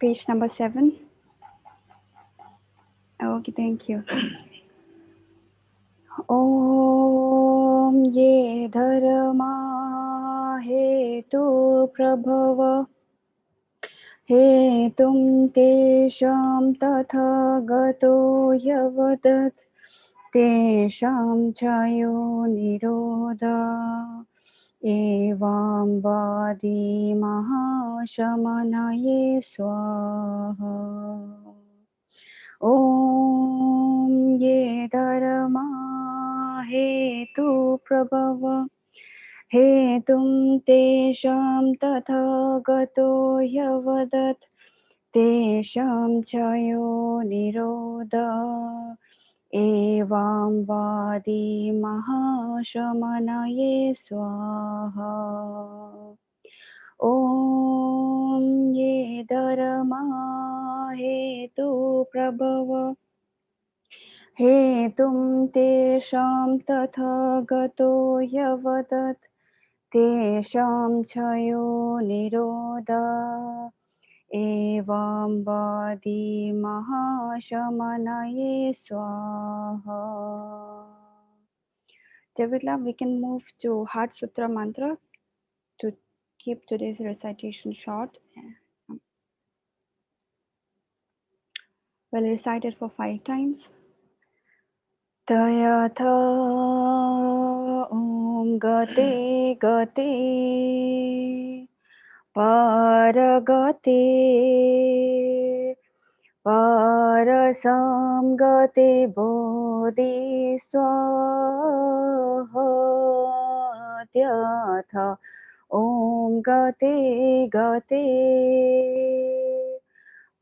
Page number 7. Okay, thank you. Om ye dharma hetu prabhava hetum tesham tatha gato yavadat tesham chayo nirodha evam vadi mahashamanaye swaha. Om ye dharma hetu prabhava hetum tesham tatha gato yavadat tesham chayo nirodha evam vadi mahashamanaye swaha. Om ye dharma hetu prabhava hetum tesham tatha gato yavadat tesham chayo nirodha evam vadi mahashamanaye swaha. Devidla, we can move to Heart Sutra mantra to keep today's recitation short. We'll recite it for 5 times. Tayatha Om Gate Gate Paragate Parasam Gate Bodhi Swaha Tyatha Om Gate Gate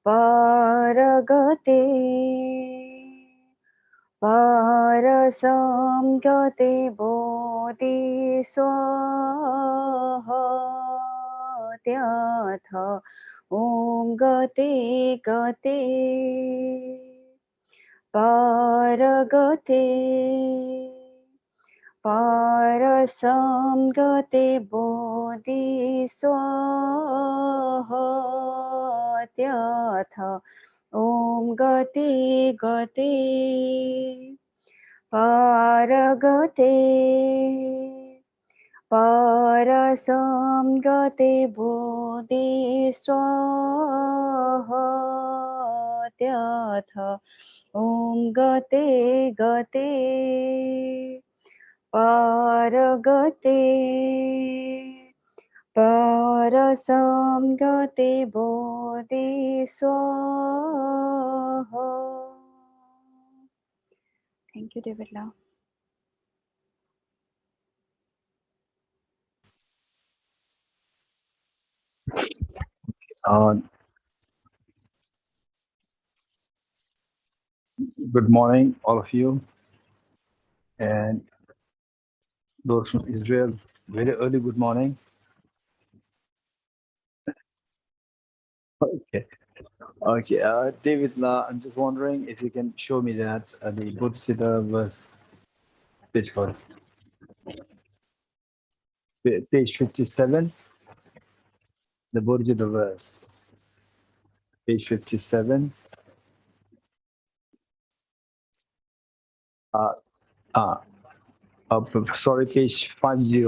Paragate Parasam Gate Bodhi Swaha Tyatha Om Gate Gate Paragate Parasam Gate Bodhi Swaha Tyatha Om Gate Gate Paragate Parasam Gate Bodhi Swaha Tyatha Om Gate Gate Paragate Parasam Gate Bodhi Swaha. Thank you, David Lau. Good morning, all of you, and those from Israel. Very early good morning. Okay, okay. David, I'm just wondering if you can show me that the Bodhisattva verse, page what? Page 57, the Bodhisattva verse, page 57. Sorry, page 50.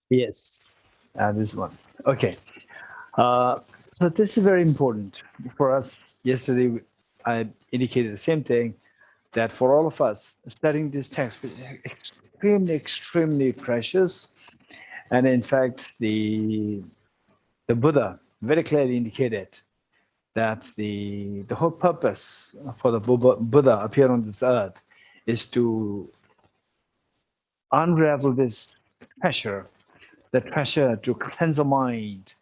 Yes, this one. Okay. So this is very important for us. Yesterday, I indicated the same thing, that for all of us, studying this text is extremely precious. And in fact, the Buddha very clearly indicated that the whole purpose for the Buddha appear on this earth is to unravel this pressure, the pressure to cleanse the mind,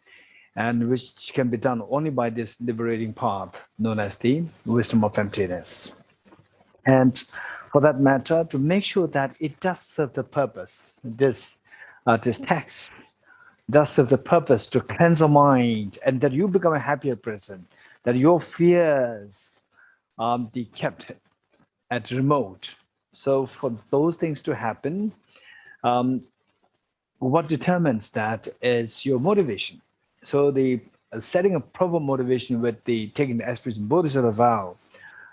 and which can be done only by this liberating path known as the wisdom of emptiness. And for that matter, to make sure that it does serve the purpose, this text does serve the purpose to cleanse the mind and that you become a happier person, that your fears be kept at remote. So for those things to happen, what determines that is your motivation. So the setting a proper motivation with the taking the aspiration Bodhisattva vow,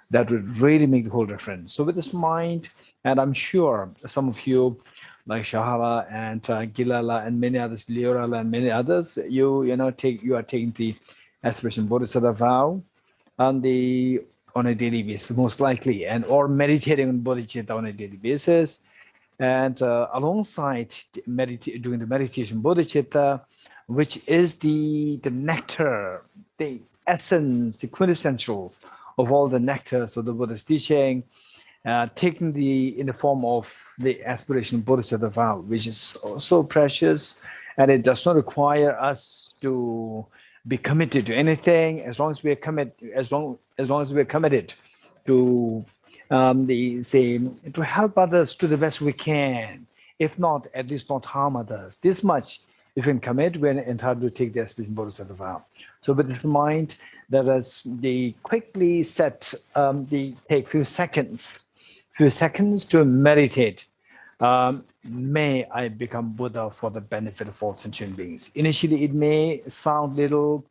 that would really make the whole difference. So with this mind, and I'm sure some of you, like Shahala and Gilala and many others, Leorala and many others, you are taking the aspiration Bodhisattva vow on the on a daily basis, most likely, and or meditating on bodhicitta on a daily basis, and alongside doing the meditation bodhicitta, which is the nectar, the essence, the quintessential of all the nectars of the Buddha's teaching, taking in the form of the aspiration bodhisattva vow, which is so precious, and it does not require us to be committed to anything. As long as we are as long as we are committed to the same, to help others to the best we can, if not, at least not harm others. This much you can commit when entitled to take the aspiration bodhisattva vow. So with this in mind, let us quickly set take few seconds to meditate. May I become Buddha for the benefit of all sentient beings. Initially, it may sound little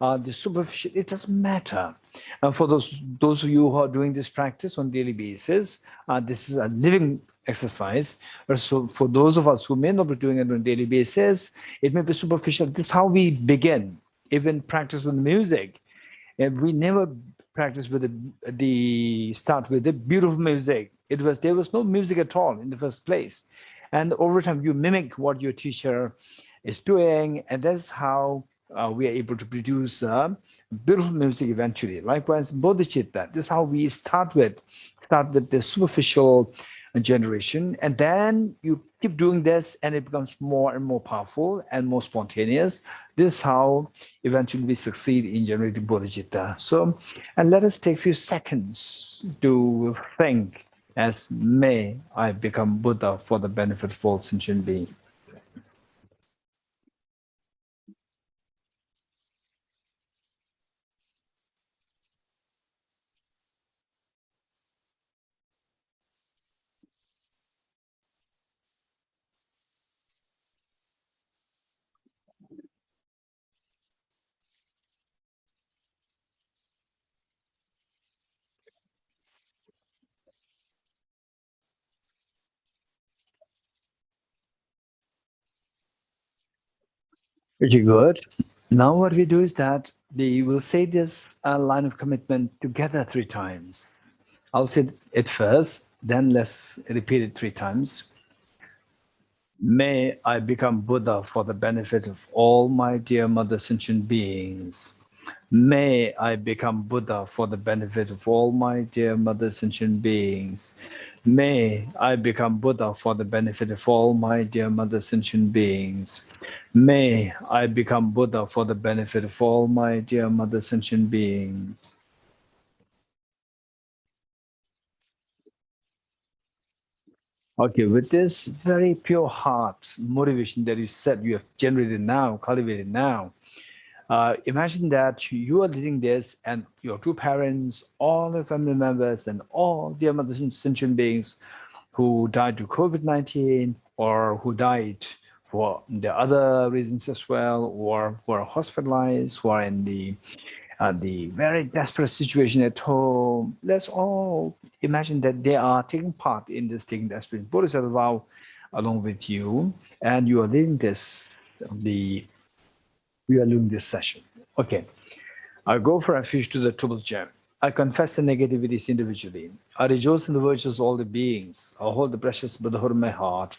the superficial. It doesn't matter. And for those of you who are doing this practice on a daily basis, this is a living exercise. So for those of us who may not be doing it on a daily basis, it may be superficial. This is how we begin. Even practice with music. And we never practice with the start with the beautiful music. There was no music at all in the first place. And over time you mimic what your teacher is doing, and that's how we are able to produce beautiful music eventually. Likewise, bodhicitta. This is how we start with the superficial generation, and then you keep doing this and it becomes more and more powerful and more spontaneous. This is how eventually we succeed in generating bodhicitta. So, and let us take a few seconds to think as may I become Buddha for the benefit of all sentient beings. Pretty good. Now what we do is that we will say this line of commitment together 3 times. I'll say it first, then let's repeat it 3 times. May I become Buddha for the benefit of all my dear mother sentient beings. May I become Buddha for the benefit of all my dear mother sentient beings. May I become Buddha for the benefit of all my dear mother sentient beings. May I become Buddha for the benefit of all my dear mother sentient beings. Okay, with this very pure heart motivation that you have generated now, cultivated now, imagine that you are leading this and your two parents, all your family members, and all dear mother sentient beings who died to COVID-19 or who died for the other reasons as well, or who are hospitalized, who are in the very desperate situation at home. Let's all imagine that they are taking part in this taking the aspiration Bodhisattva vow along with you, and you are leading this session. Okay. I go for refuge to the triple gem. I confess the negativities individually. I rejoice in the virtues of all the beings. I hold the precious Buddhahood in my heart.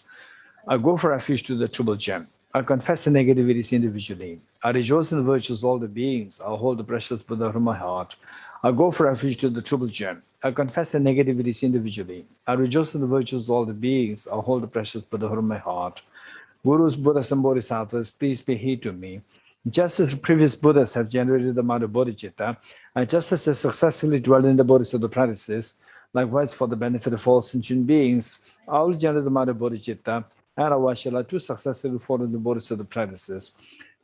I go for refuge to the triple gem. I confess the negativities individually. I rejoice in the virtues of all the beings. I hold the precious Buddhahood in my heart. I go for refuge to the triple gem. I confess the negativities individually. I rejoice in the virtues of all the beings. I hold the precious Buddhahood in my heart. Gurus, Buddhas, and Bodhisattvas, please pay heed to me. Just as the previous Buddhas have generated the mind of bodhicitta, and just as they successfully dwell in the Bodhisattva practices, likewise for the benefit of all sentient beings, I will generate the mind of bodhicitta, and Avashala to successfully follow the Bodhisattva practices.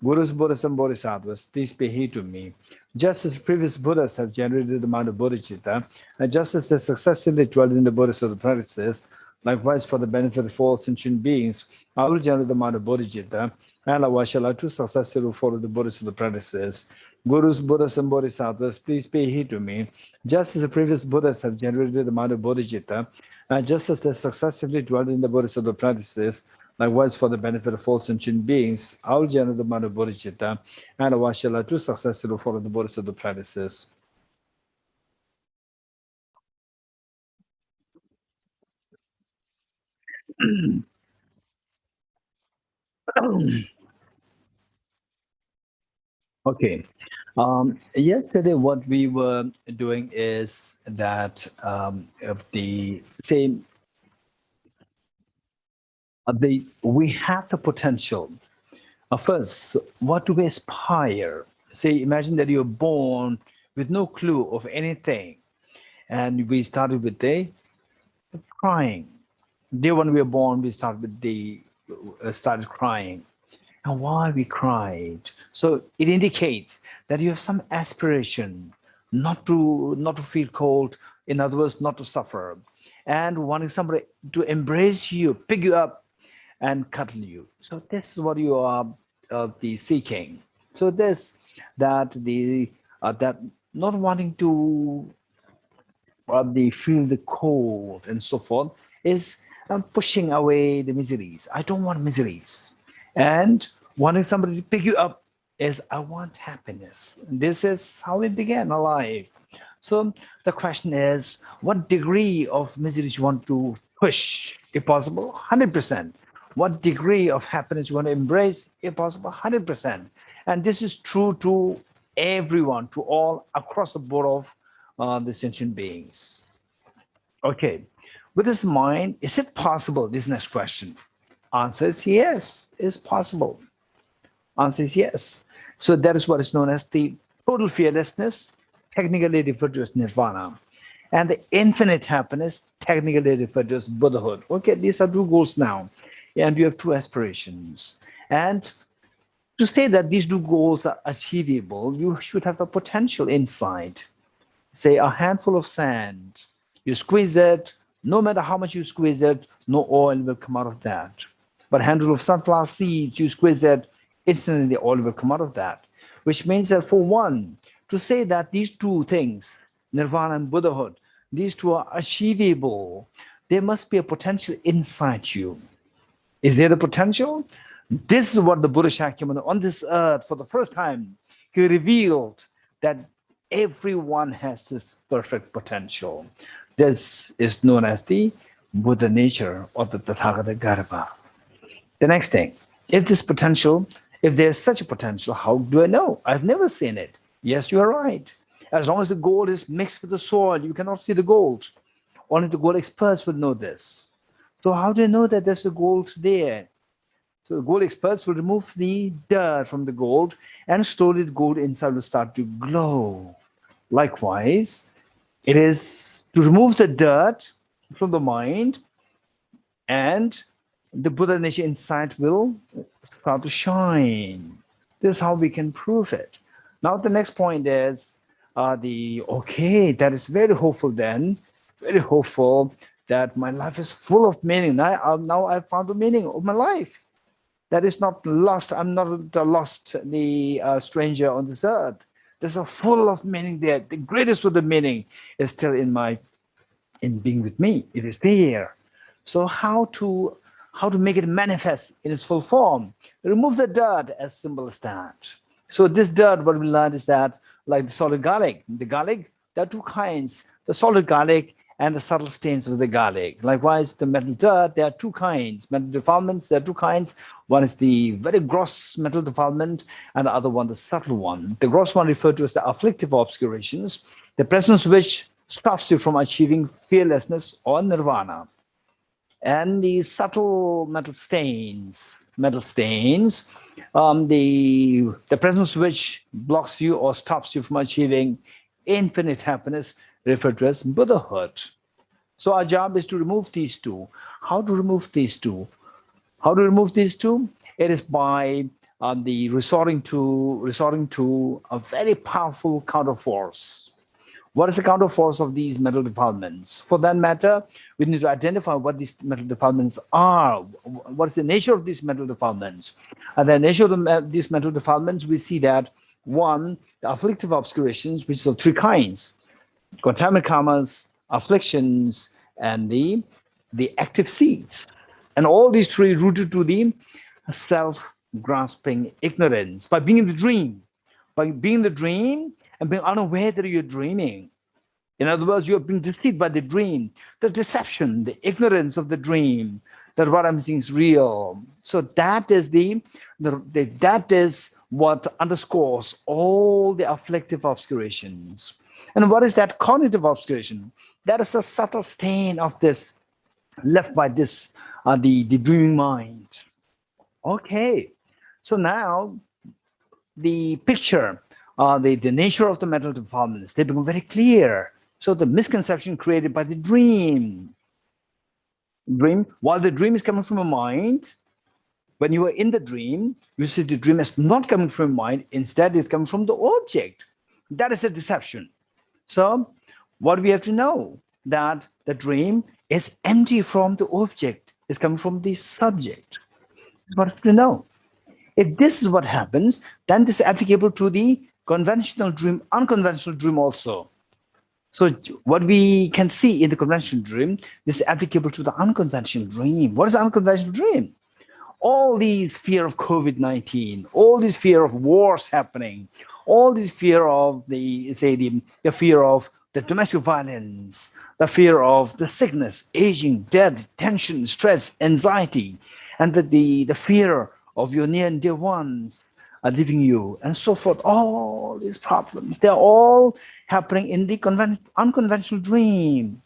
Gurus, Buddhas, and Bodhisattvas, please pay heed to me. Just as previous Buddhas have generated the mind of bodhicitta, and just as they successfully dwell in the Bodhisattva practices, Likewise, for the benefit of all sentient beings, I will generate the mind of Bodhicitta, and I shall to successfully follow the Bodhisattva practices. Gurus, Buddhas, and Bodhisattvas, please pay heed to me. Just as the previous Buddhas have generated the mind of Bodhicitta, and just as they successively dwelt in the Bodhisattva practices, likewise for the benefit of all sentient beings, I will generate the mind of Bodhicitta, and I shall to successfully follow the Bodhisattva practices. Okay. Yesterday, what we were doing is that of the same, we have the potential. First, what do we aspire? Say, imagine that you're born with no clue of anything, and we started with the crying. Day when we were born, we started with started crying. And why we cried? So it indicates that you have some aspiration not to feel cold. In other words, not to suffer, and wanting somebody to embrace you, pick you up, and cuddle you. So this is what you are the seeking. So this that not wanting to the feel the cold and so forth is pushing away the miseries. I don't want miseries. And wanting somebody to pick you up is I want happiness. This is how we began our life. So the question is, what degree of miseries you want to push, if possible? 100%. What degree of happiness you want to embrace, if possible? 100%. And this is true to everyone, to all across the board of the sentient beings. Okay, with this mind, is it possible? This next question. Answer is yes, it's possible. Answer is yes. So that is what is known as the total fearlessness, technically referred to as nirvana, and the infinite happiness, technically referred to as Buddhahood. Okay, these are two goals now, and you have two aspirations. And to say that these two goals are achievable, you should have a potential inside. Say a handful of sand, you squeeze it, no matter how much you squeeze it, no oil will come out of that. But a handful of sunflower seeds, you squeeze it, instantly the oil will come out of that. Which means that for one, to say that these two things, nirvana and Buddhahood, these two are achievable, there must be a potential inside you. Is there the potential? This is what the Buddha Shakyamuni on this earth for the first time, he revealed that everyone has this perfect potential. This is known as the Buddha nature or the Tathagata Garbha. The next thing, if this potential, if there's such a potential, how do I know? I've never seen it. Yes, you are right. As long as the gold is mixed with the soil, you cannot see the gold. Only the gold experts will know this. So how do I know that there's a gold there? So the gold experts will remove the dirt from the gold, and slowly the gold inside will start to glow. Likewise, it is to remove the dirt from the mind, and the Buddha nature inside will start to shine. This is how we can prove it. Now the next point is that is very hopeful then, very hopeful that my life is full of meaning. Now I've found the meaning of my life. That is not lost. I'm not the lost, stranger on this earth. There's a full of meaning there. The greatest of the meaning is still in being with me. It is there. So how to make it manifest in its full form? Remove the dirt, as simple as that. So this dirt, what we learned is that, like the solid garlic, there are two kinds: the solid garlic and the subtle stains of the garlic. Likewise, the metal dirt, there are two kinds. Metal defilements, there are two kinds. One is the very gross metal defilement, and the other one, the subtle one. The gross one referred to as the afflictive obscurations, the presence of which stops you from achieving fearlessness or nirvana. And the subtle metal stains, the presence of which blocks you or stops you from achieving infinite happiness, referred to as Buddhahood. So our job is to remove these two. How to remove these two? It is by resorting to a very powerful counterforce. What is the counterforce of these mental defilements? For that matter, we need to identify what these mental defilements are. What is the nature of these mental defilements? And the nature of these mental defilements, we see that one, the afflictive obscurations, which are three kinds: contaminant karmas, afflictions, and the active seeds. And all these three rooted to the self-grasping ignorance. By being in the dream, and being unaware that you're dreaming. In other words, you're being deceived by the dream, the deception, the ignorance of the dream, that what I'm seeing is real. So that is that is what underscores all the afflictive obscurations. And what is that cognitive obscuration? That is a subtle stain of this left by this the dreaming mind. Okay, so now the picture, the nature of the mental defilements, they become very clear. So the misconception created by the dream, while the dream is coming from a mind, when you are in the dream, you see the dream as not coming from mind, instead it's coming from the object. That is a deception. So what we have to know, that the dream is empty from the object, it's coming from the subject. What we have to know. If this is what happens, then this is applicable to the conventional dream, unconventional dream also. So what we can see in the conventional dream, this is applicable to the unconventional dream. What is unconventional dream? All these fear of COVID-19, all this fear of wars happening, all this fear of the fear of the domestic violence, the fear of the sickness, aging, death, tension, stress, anxiety, and the fear of your near and dear ones are leaving you, and so forth. All these problems, they're all happening in the unconventional dream.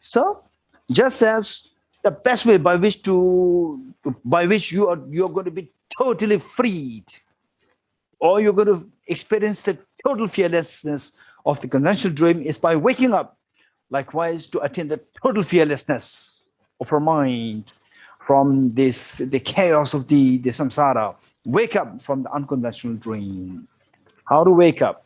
So just as the best way by which you're going to be totally freed, or you're going to experience the total fearlessness of the conventional dream, is by waking up. Likewise, to attain the total fearlessness of our mind from the chaos of the samsara, wake up from the unconventional dream. How to wake up?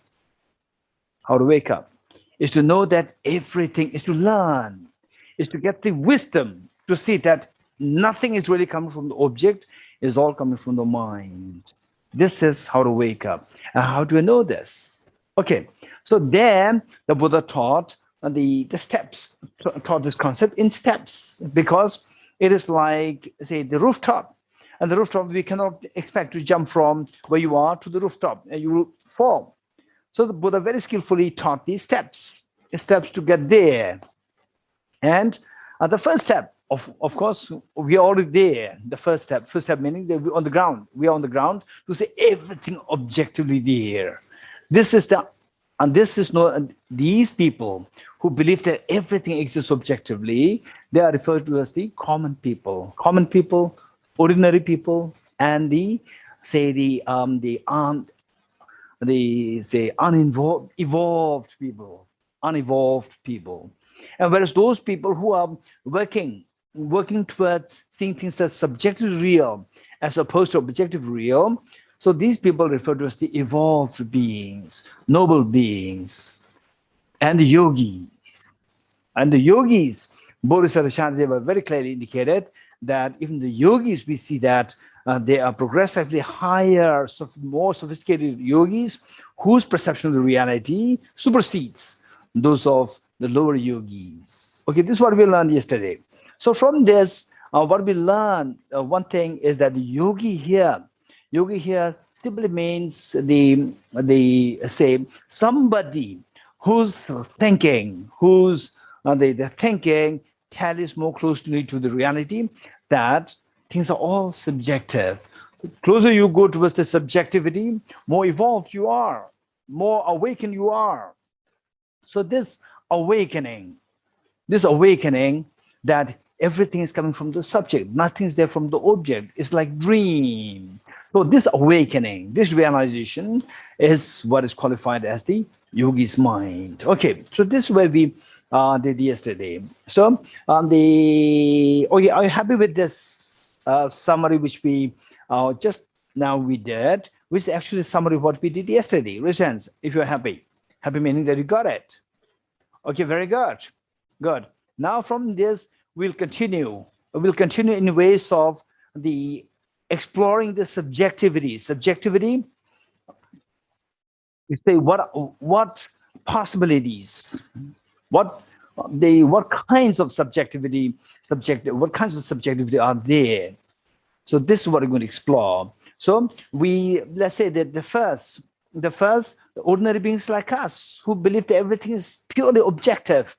How to wake up is to know that everything is to learn, is to get the wisdom to see that nothing is really coming from the object, is all coming from the mind. This is how to wake up. And how do I know this? Okay, so then the Buddha taught the steps, taught this concept in steps, because it is like, say, the rooftop. And the rooftop, we cannot expect to jump from where you are to the rooftop, and you will fall. So the Buddha very skillfully taught these steps to get there. And the first step, of course, we are already there. The first step meaning that we're on the ground. We are on the ground to see everything objectively there. This is these people who believe that everything exists objectively, they are referred to as the common people, ordinary people, and unevolved people. And whereas those people who are working towards seeing things as subjectively real as opposed to objective real, so these people refer to as the evolved beings, noble beings, and the yogis. And the yogis, Bodhisattva Shantideva very clearly indicated that even the yogis, we see that they are progressively higher, more sophisticated yogis whose perception of the reality supersedes those of the lower yogis. Okay, this is what we learned yesterday. So from this, what we learned, one thing is that the yogi here simply means say somebody whose thinking, the thinking tallies more closely to the reality, that things are all subjective. The closer you go towards the subjectivity, more evolved you are, more awakened you are. So this awakening that everything is coming from the subject, nothing is there from the object, it's like dream. So this awakening, this realization is what is qualified as the yogi's mind. Okay, so this is where we did yesterday. So are you happy with this summary which we just now we did, which is actually a summary of what we did yesterday? Raise hands if you're happy. Happy meaning that you got it. Okay, very good. Good. Now from this, we'll continue. We'll continue in ways of the exploring the subjectivity. Subjectivity, you say what possibilities, what what kinds of subjectivity are there. So this is what we're going to explore. So let's say that the ordinary beings like us who believe that everything is purely objective,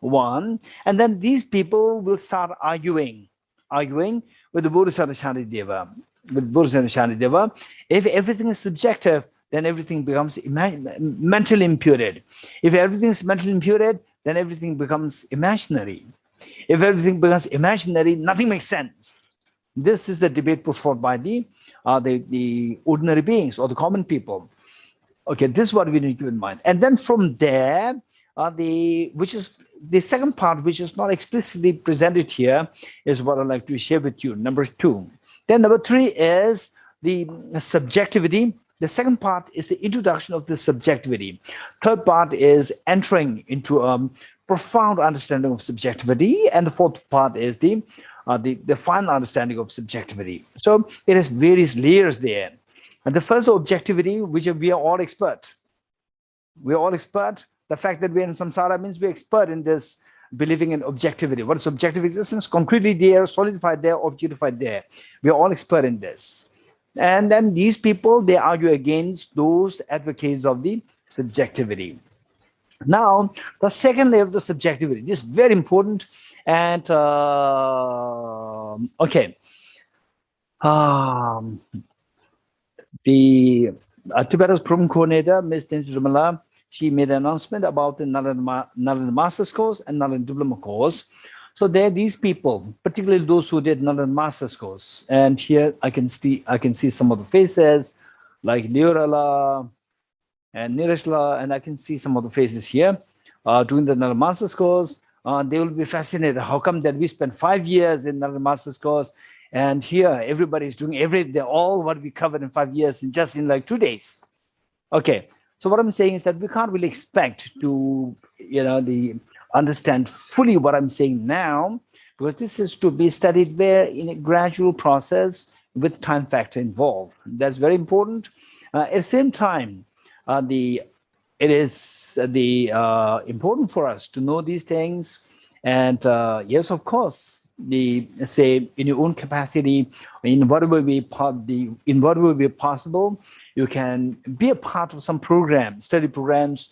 one, and then these people will start arguing with the Bodhisattva Shantideva. With Bodhisattva Shantideva, if everything is subjective, then everything becomes mentally imputed. If everything is mentally imputed, then everything becomes imaginary. If everything becomes imaginary, nothing makes sense. This is the debate put forth by the ordinary beings or the common people. Okay, this is what we need to keep in mind. And then from there, which is the second part, which is not explicitly presented here, is what I'd like to share with you. Number 2. Then number 3 is the subjectivity. The second part is the introduction of the subjectivity. Third part is entering into a profound understanding of subjectivity, and the fourth part is the final understanding of subjectivity. So it has various layers there. And the first objectivity, which we are all expert. We're all expert. The fact that we're in samsara means we're expert in this believing in objectivity. What is objective existence? Concretely there, solidified there, objectified there. We're all expert in this. And then these people, they argue against those advocates of the subjectivity. Now, the second layer of the subjectivity, this is very important. And okay. The Tibetan's program coordinator, Ms. Tensu Rumala, she made an announcement about the Nalanda Master's course and Nalanda Diploma course. So there, these people, particularly those who did Nalanda Master's course, and here I can see some of the faces, like Leorala and Nirishla, and I can see some of the faces here doing the Nalanda Master's course. They will be fascinated. How come that we spent 5 years in Nalanda Master's course, and here everybody's doing everything, all what we covered in 5 years in just in like 2 days? Okay, so what I'm saying is that we can't really expect to, understand fully what I'm saying now, because this is to be studied in a gradual process with time factor involved. That's very important. At the same time, it is important for us to know these things. And yes, of course, say in your own capacity, in whatever way possible, you can be a part of some program, study programs,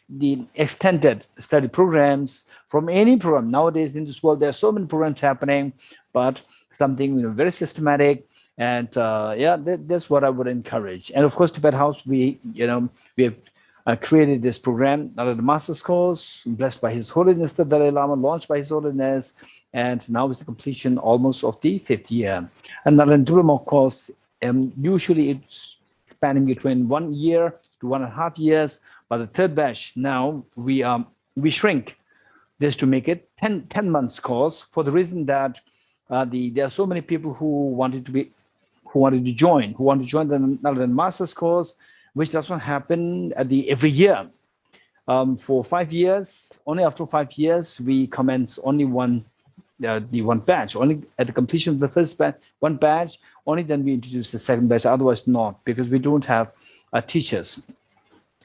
the extended study programs from any program. Nowadays in this world, there are so many programs happening, but something very systematic. And that's what I would encourage. And of course, Tibet House, we have created this program, the Master's course, blessed by His Holiness the Dalai Lama, launched by His Holiness, and now is the completion almost of the 5th year. And Nalanda Diploma course, usually it's spanning between 1 year to 1.5 years. But the third batch now we shrink this to make it 10 months course, for the reason that there are so many people who wanted to join the Nalanda Master's course, which does not happen every year. For 5 years, only after 5 years we commence only one batch. Only at the completion of the first batch, one batch, only then we introduce the second batch. Otherwise not, because we don't have teachers.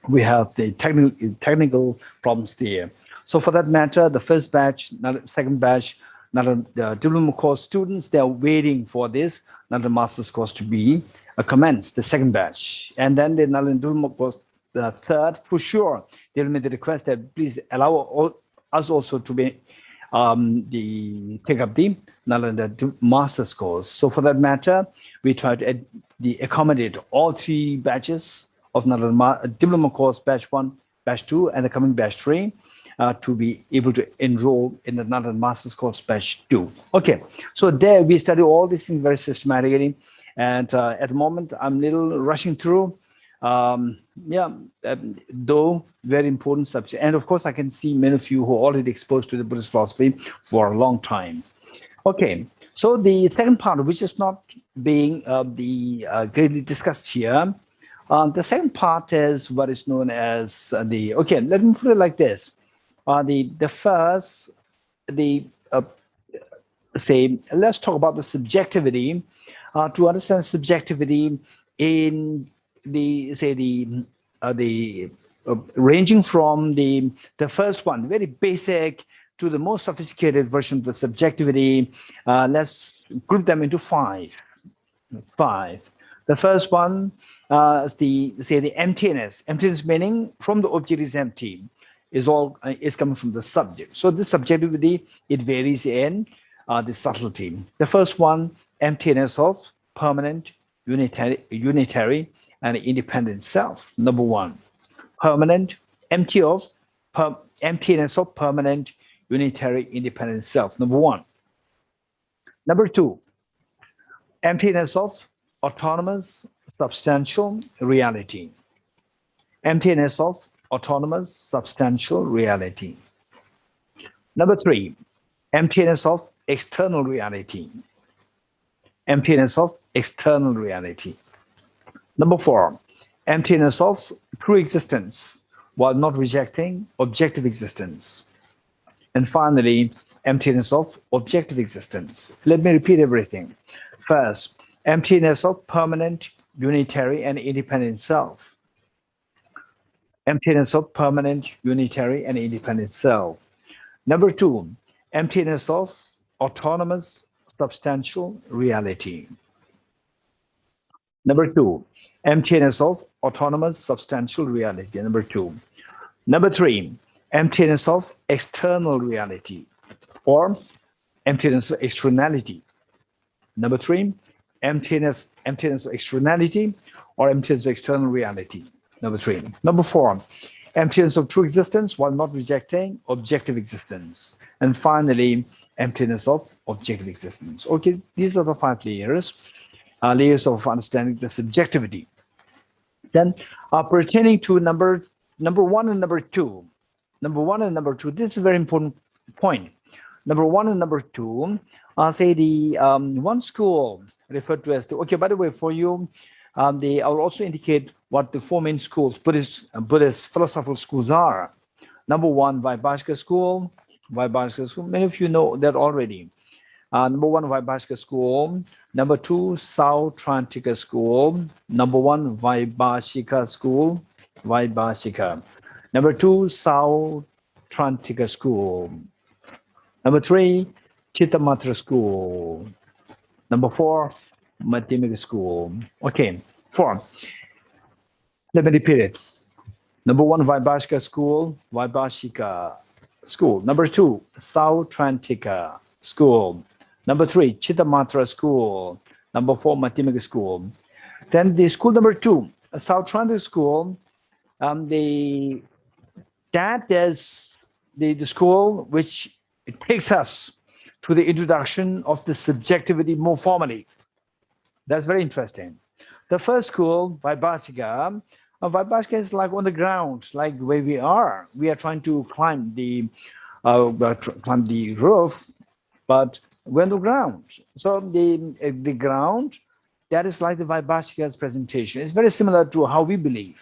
We have the technical problems there. So for that matter, the first batch, second batch, the diploma course students, they are waiting for this Nalanda Master's course to be commenced, the second batch. And then the Nalanda Diploma course, the third, for sure, they'll make the request that please allow us also to be take up the Nalanda Master's course. So for that matter, we try to accommodate all 3 batches of Nalanda Diploma course, batch 1, batch 2, and the coming batch 3, to be able to enroll in the Nalanda Master's course, batch 2. Okay, so there we study all these things very systematically, and at the moment I'm a little rushing through. Though very important subject, and of course I can see many of you who are already exposed to the Buddhist philosophy for a long time. Okay, so the second part, which is not being greatly discussed here, the second part is what is known as let me put it like this. The first, the say, let's talk about the subjectivity. To understand subjectivity in the say the ranging from the first one, very basic, to the most sophisticated version of the subjectivity. Let's group them into five. Five. The first one is the emptiness. Emptiness meaning from the object is empty, is coming from the subject. So this subjectivity, it varies in the subtlety. The first one, emptiness of permanent, unitary, and independent self. Number one, permanent, emptiness of permanent, unitary, independent self. Number one. Number two, emptiness of autonomous, substantial reality. Emptiness of autonomous, substantial reality. Number three, emptiness of external reality. Emptiness of external reality. Number four, emptiness of true existence while not rejecting objective existence. And finally, emptiness of objective existence. Let me repeat everything. First, emptiness of permanent, unitary, and independent self. Emptiness of permanent, unitary, and independent self. Number two, emptiness of autonomous, substantial reality. Number two, emptiness of autonomous, substantial reality. Number two. Number three, emptiness of external reality or emptiness of externality. Number three, emptiness of externality or emptiness of external reality. Number three. Number four, emptiness of true existence while not rejecting objective existence. And finally, emptiness of objective existence. Okay, these are the five layers of understanding the subjectivity. Then pertaining to number one and number two. Number one and number two, this is a very important point. Number one and number two, say the one school referred to as the, okay, by the way, for you, I will also indicate what the four main schools, Buddhist philosophical schools are. Number one, Vaibhashika school. Many of you know that already. Number one, Vaibhashika school. Number two, Sautrantika school. Number one, Vaibhashika school. Number two, Sautrantika school. Number three, Chittamatra school. Number four, Madhyamika school. Okay, four. Let me repeat it. Number one, Vaibhashika school. Number two, Sautrantika school. Number three, Chittamatra school. Number four, Madhyamika school. Then the school number two, Sautrantika school, that is the school which it takes us to the introduction of the subjectivity more formally. That's very interesting. The first school, Vaibhashika, is like on the ground, like where we are. We are trying to climb the roof, but we're on the ground. So the ground, that is like the Vaibhashika's presentation. It's very similar to how we believe.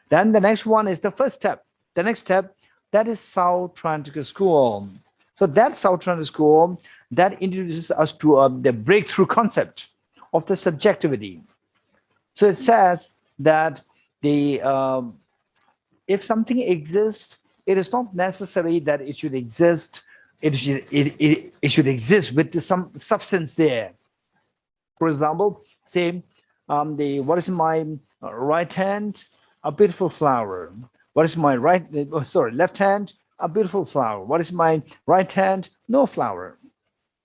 Then the next one is the first step. The next step, that is Sautrantika school. So that Sautrantika school, that introduces us to the breakthrough concept of the subjectivity. So it says that if something exists, it is not necessary that it should exist. It should exist with some substance there. For example, say, what is my right hand? A beautiful flower. What is my left hand? A beautiful flower. What is my right hand? No flower.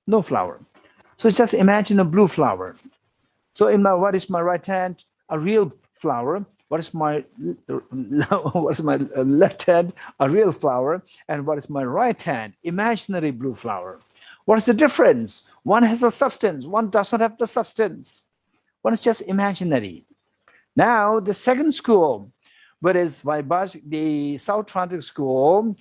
No flower. So just imagine a blue flower. So what is my right hand? A real flower. What is my left hand? A real flower. And what is my right hand? Imaginary blue flower. What is the difference? One has a substance. One does not have the substance. One is just imaginary. Now the second school, whereas the Sautrantika school,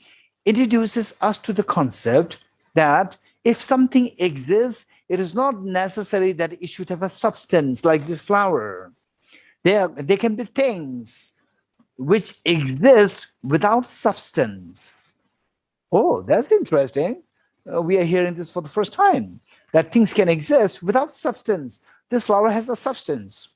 introduces us to the concept that if something exists, it is not necessary that it should have a substance like this flower. There can be things which exist without substance. Oh, that's interesting. We are hearing this for the first time, that things can exist without substance. This flower has a substance,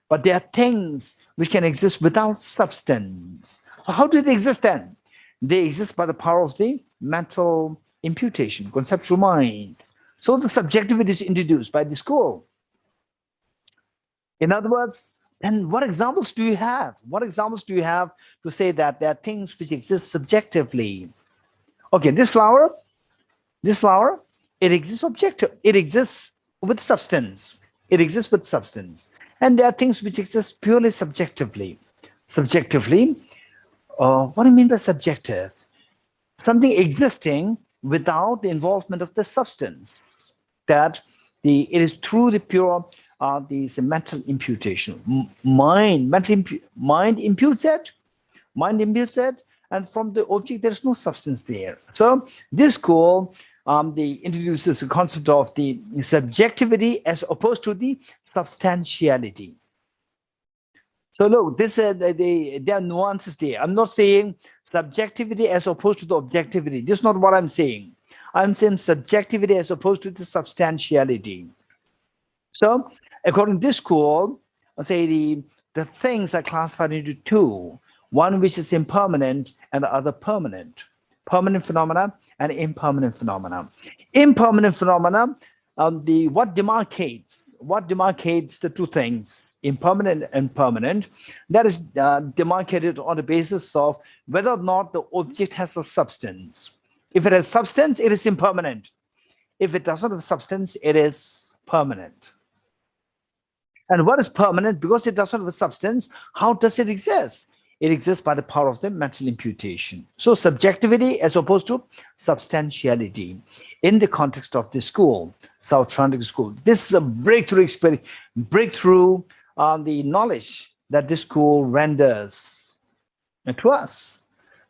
but there are things which can exist without substance. So how do they exist then? They exist by the power of the mental imputation, conceptual mind. So the subjectivity is introduced by the school. In other words, then what examples do you have? What examples do you have to say that there are things which exist subjectively? Okay, this flower, it exists objective. It exists with substance. It exists with substance. And there are things which exist purely subjectively. Subjectively, what do you mean by subjective? Something existing without the involvement of the substance. That it is through the pure the mental imputation. Mind imputes it, and from the object there is no substance there. So this school introduces the concept of the subjectivity as opposed to the substantiality. So look, there are nuances there. I'm not saying subjectivity as opposed to the objectivity. This is not what I'm saying. I'm saying subjectivity as opposed to the substantiality. So according to this school, I say the things are classified into two. One which is impermanent and the other permanent. Permanent phenomena and impermanent phenomena. Impermanent phenomena, what demarcates the two things, impermanent and permanent, that is demarcated on the basis of whether or not the object has a substance. If it has substance, it is impermanent. If it does not have substance, it is permanent. And what is permanent? Because it does not have a substance, how does it exist? It exists by the power of the mental imputation. So subjectivity as opposed to substantiality in the context of the school, South Atlantic School. This is a breakthrough experience, breakthrough on the knowledge that this school renders to us,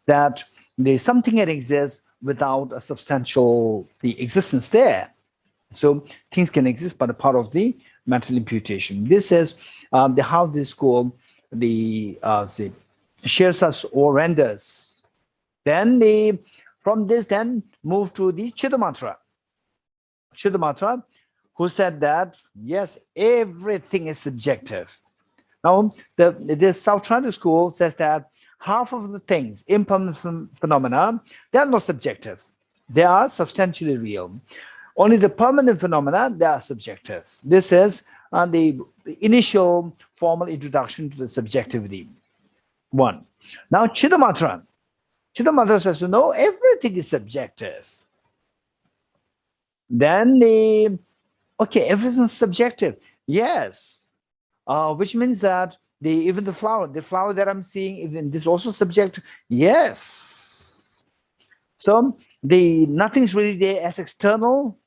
that there's something that exists without a substantial the existence there. So things can exist by the power of the mental imputation. This is how this school say shares us or renders. Then from this then move to the Chittamatra. Chittamatra, who said that yes, everything is subjective. Now the South China school says that half of the things, impermanent phenomena, they are not subjective. They are substantially real. Only the permanent phenomena, they are subjective. This is the initial formal introduction to the subjectivity. One. Now, Chittamatra says, no, everything is subjective. Then okay, everything is subjective. Yes. Which means that even the flower that I'm seeing, even this also subjective. Yes. So nothing is really there as external.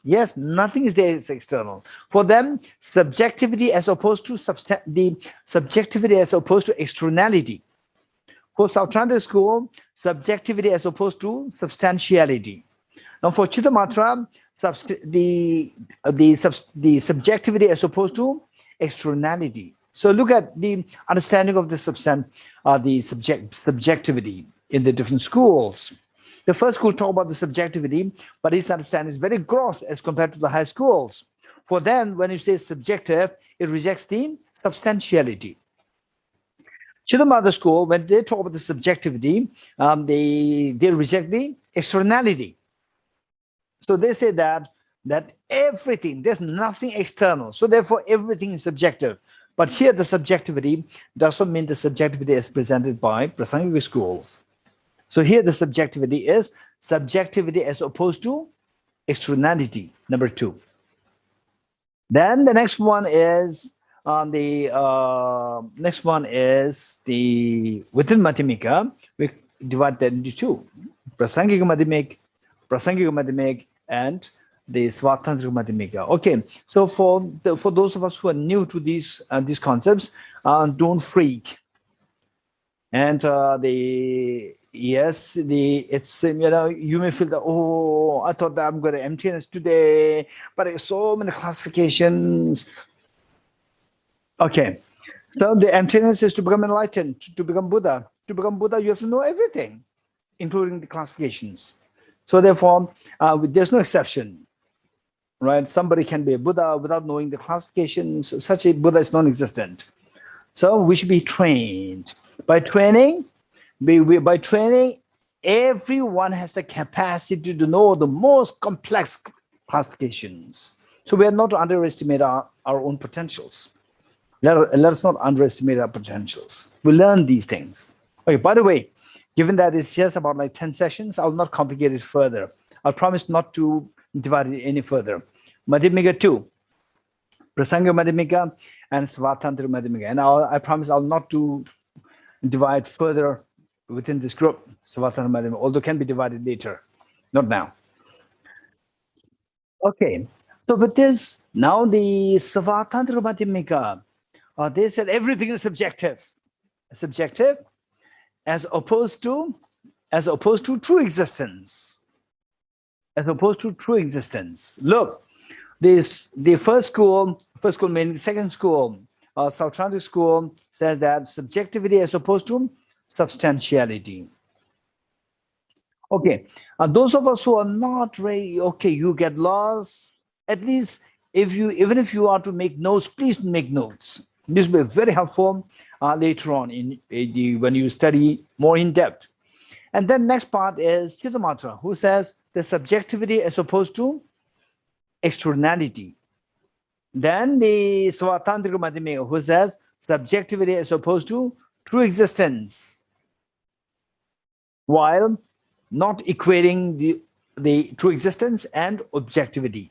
Yes, nothing is there as external. For them, subjectivity as opposed to subjectivity as opposed to externality. For South China school, subjectivity as opposed to substantiality. Now for Chittamatra, the subjectivity as opposed to externality. So look at the understanding of the subjectivity in the different schools. The first school talk about the subjectivity, but his understanding is very gross as compared to the high schools. For them, when you say subjective, it rejects the substantiality. Chittamatra school, when they talk about the subjectivity, they reject the externality. So they say that everything, there's nothing external. So therefore, everything is subjective. But here, the subjectivity doesn't mean the subjectivity as presented by Prasangika schools. So here, the subjectivity is subjectivity as opposed to externality, number 2. Then the next one is within Madhyamika, we divide that into 2. Prasangika Madhyamik, and the Svatantrika Madhyamika. Okay, so for those of us who are new to these concepts, don't freak. And it's you may feel that, oh, I thought that I'm going to emptiness today, but there's so many classifications. Okay, so the emptiness is to become enlightened, to become Buddha. To become Buddha, you have to know everything. including the classifications. So therefore, there's no exception, right? Somebody can be a Buddha without knowing the classifications. Such a Buddha is non-existent. So we should be trained. By training, by training, everyone has the capacity to know the most complex classifications. So we are not to underestimate our own potentials. Let us not underestimate our potentials. We learn these things. Okay, by the way, given that it's just about like 10 sessions, I'll not complicate it further. I promise not to divide it any further. Madhyamika 2, Prasanga Madhyamika and Svatantra Madhyamika. And I promise I'll not to divide further within this group, Svatantra Madhyamika, although can be divided later, not now. Okay, so with this, now the Svatantra Madhyamika, they said everything is subjective. Subjective as opposed to true existence. As opposed to true existence. Look, the first school meaning second school, Sautrantic school says that subjectivity as opposed to substantiality. Okay, those of us who are not very okay, you get lost. At least even if you are to make notes, please make notes. This will be very helpful later on when you study more in depth. And then next part is Chittamatra, who says the subjectivity as opposed to externality. Then the Svatantrika Madhyamika, who says subjectivity as opposed to true existence, while not equating the true existence and objectivity.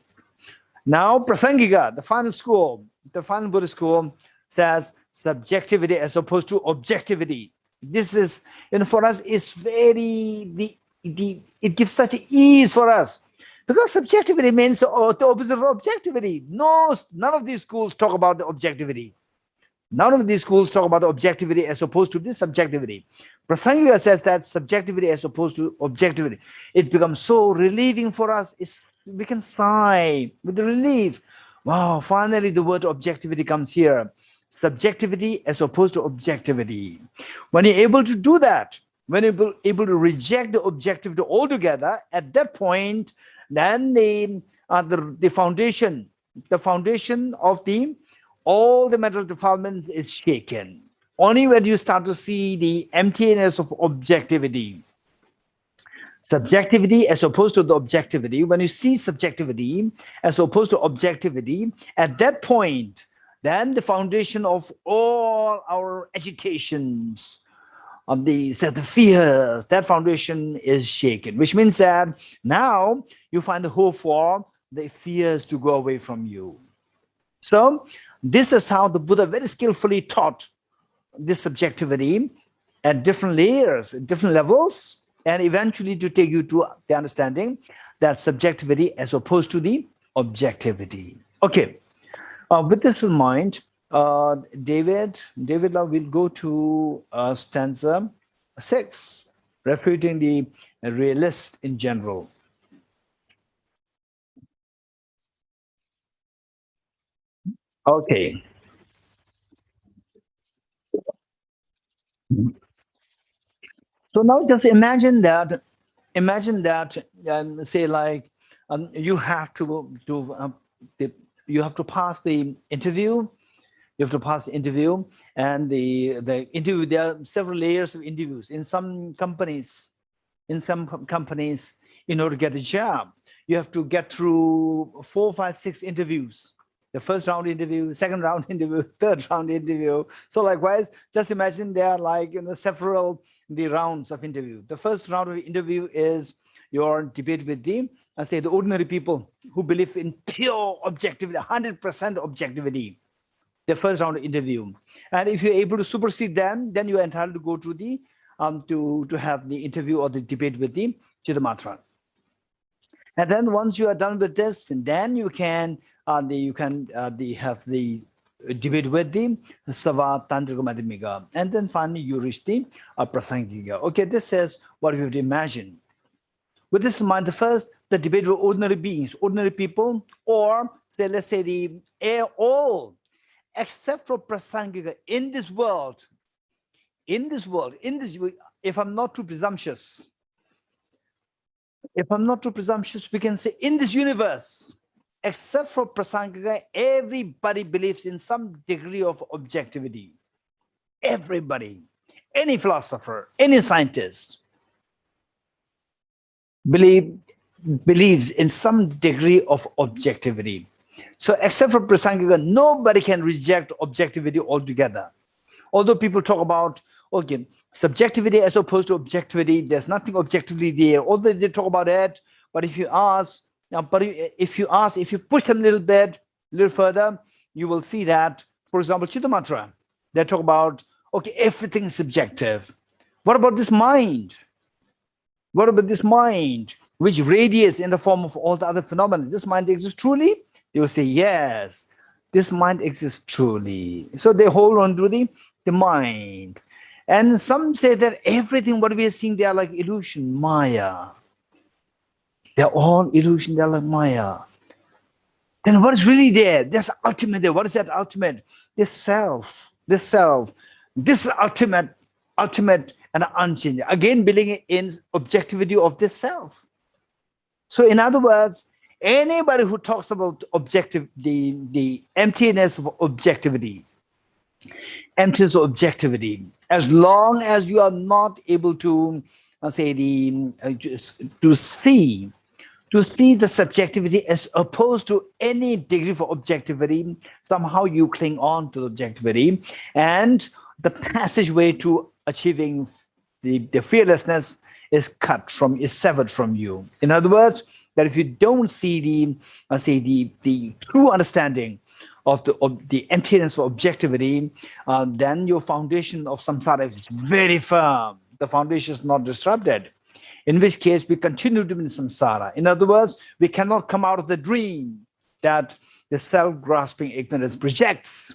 Now, Prasangika, the final school, the final Buddhist school, says subjectivity as opposed to objectivity. This is, for us, it's very, it gives such ease for us. Because subjectivity means the opposite of objectivity. No, none of these schools talk about the objectivity. None of these schools talk about the objectivity as opposed to the subjectivity. Prasangika says that subjectivity as opposed to objectivity. It becomes so relieving for us. We can sigh with the relief. Wow, finally the word objectivity comes here. Subjectivity as opposed to objectivity. When you're able to do that, when you're able to reject the objectivity altogether, at that point, then the foundation of all the mental defilements is shaken. Only when you start to see the emptiness of objectivity, subjectivity as opposed to the objectivity, when you see subjectivity as opposed to objectivity, at that point, then the foundation of all our agitations, of the fears, that foundation is shaken, which means that now you find the hope for the fears to go away from you. So this is how the Buddha very skillfully taught this subjectivity at different layers, different levels, and eventually to take you to the understanding that subjectivity as opposed to the objectivity. Okay, with this in mind, David now will go to stanza 6, refuting the realist in general. Okay. So now just imagine that, say like you have to you have to pass the interview. You have to pass the interview, and the interview. There are several layers of interviews in some companies. In order to get a job, you have to get through 4, 5, 6 interviews. The first round interview, second round interview, third round interview. So likewise, just imagine there are like several the rounds of interview. The first round of interview is your debate with the ordinary people who believe in pure objectivity, 100% objectivity. The first round of interview, and if you're able to supersede them, then you are entitled to go to the to have the interview or the debate with the Chittamatra. And then once you are done with this, and then you can have the debate with the Svatantrika Madhyamika, and then finally you reach the Prasangika. Okay, this is what we have to imagine. With this in mind, the debate with ordinary beings, ordinary people, or say, let's say all except for Prasangika in this world, if I'm not too presumptuous, If I'm not too presumptuous, we can say in this universe, except for Prasangika, everybody believes in some degree of objectivity. Everybody, any philosopher, any scientist believes in some degree of objectivity. So except for Prasangika, nobody can reject objectivity altogether. Although people talk about, okay, subjectivity as opposed to objectivity, there's nothing objectively there. Although they talk about it, but if you ask, if you push them a little bit, a little further, you will see that, for example, Chittamantra, they talk about, okay, everything is subjective. What about this mind? What about this mind, which radiates in the form of all the other phenomena? This mind exists truly? They will say, yes, this mind exists truly. So they hold on to the mind. And some say that everything what we are seeing, they are like illusion, Maya. They're all illusion, they're like Maya. Then what is really there? There's ultimate there. What is that ultimate? This self. This is ultimate and unchanging. Again, believing in objectivity of this self. So in other words, anybody who talks about objective, the emptiness of objectivity, as long as you are not able to say to see the subjectivity as opposed to any degree of objectivity, somehow you cling on to objectivity, and the passageway to achieving the fearlessness is severed from you. In other words, that if you don't see the true understanding of the emptiness of objectivity, then your foundation of samsara is very firm. The foundation is not disrupted. In which case, we continue to be in samsara. In other words, we cannot come out of the dream that the self-grasping ignorance projects,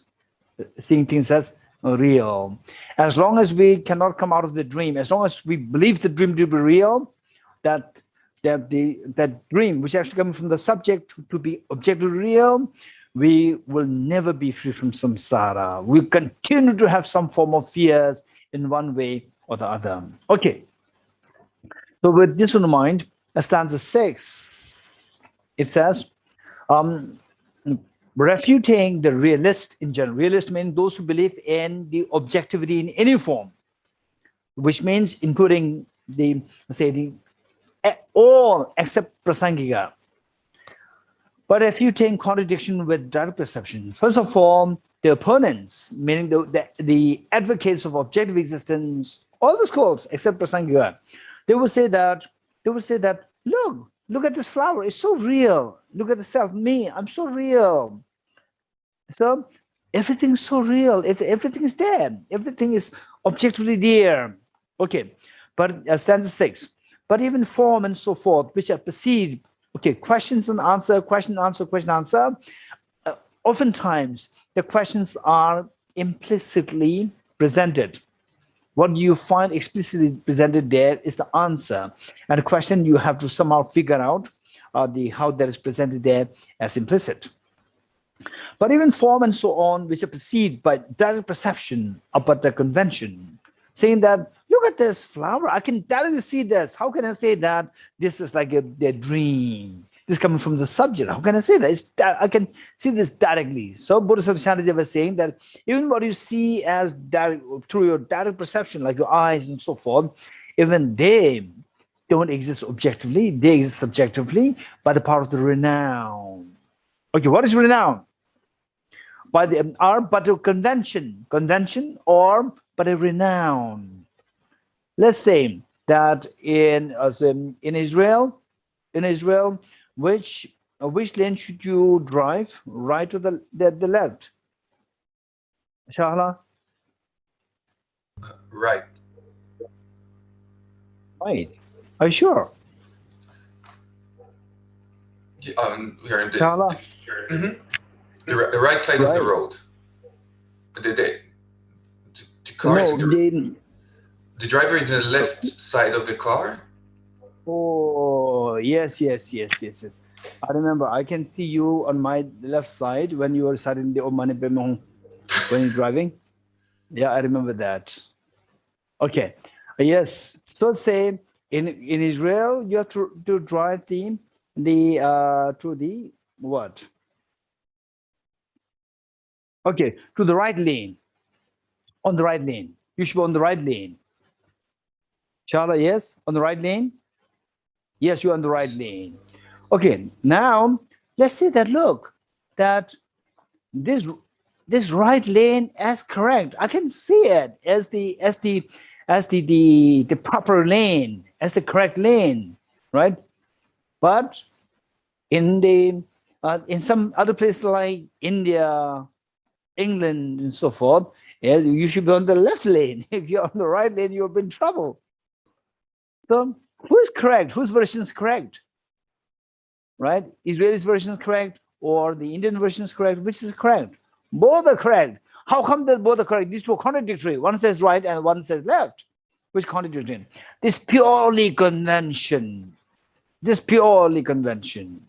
seeing things as real. As long as we cannot come out of the dream, as long as we believe the dream to be real, that dream, which actually comes from the subject to be objectively real, we will never be free from samsara. We continue to have some form of fears in one way or the other. Okay. So with this in mind, stanza 6, it says, refuting the realist in general. Realist means those who believe in the objectivity in any form, which means including all except prasangika. But refuting contradiction with direct perception. First of all, the opponents, meaning the advocates of objective existence, all the schools except prasangika, they will say that, look at this flower, it's so real. Look at the self, me, I'm so real. So everything's so real. If everything is there, everything is objectively there. Okay, but stanza 6. But even form and so forth, which are perceived, okay, questions and answer, question, answer, question, answer. Oftentimes, the questions are implicitly presented. What you find explicitly presented there is the answer. And the question you have to somehow figure out how that is presented there as implicit. But even form and so on, which are perceived by direct perception about the convention, saying that, look at this flower, I can directly see this. How can I say that this is like their dream? This is coming from the subject. How can I say that? I can see this directly. So Bodhisattva Shanti was saying that even what you see as direct, through your direct perception, like your eyes and so forth, even they don't exist objectively. They exist subjectively by the power of the renown. Okay, what is renown? By a convention or by a renown. Let's say that in Israel, which lane should you drive? Right or the left? Shahla? Right. Right. Are you sure? We're in Shahla? the right side of the road. The car is the driver is in the left side of the car. Oh, yes. I remember. I can see you on my left side when you were sitting the Omani Bemong when you're driving. Yeah, I remember that. Okay. Yes. So say in Israel, you have to drive to the what? Okay, to the right lane. On the right lane. You should be on the right lane. Shala, yes, on the right lane. Yes, you're on the right lane. Okay, now let's say that look, that this right lane as correct. I can see it as the proper lane, as the correct lane, right? But in some other places like India, England, and so forth, you should be on the left lane. If you're on the right lane, you're in trouble. So who is correct? Whose version is correct? Right? Israeli's version is correct, or the Indian version is correct? Which is correct? Both are correct. How come that both are correct? These two are contradictory. One says right and one says left. Which contradictory? This purely convention. This purely convention.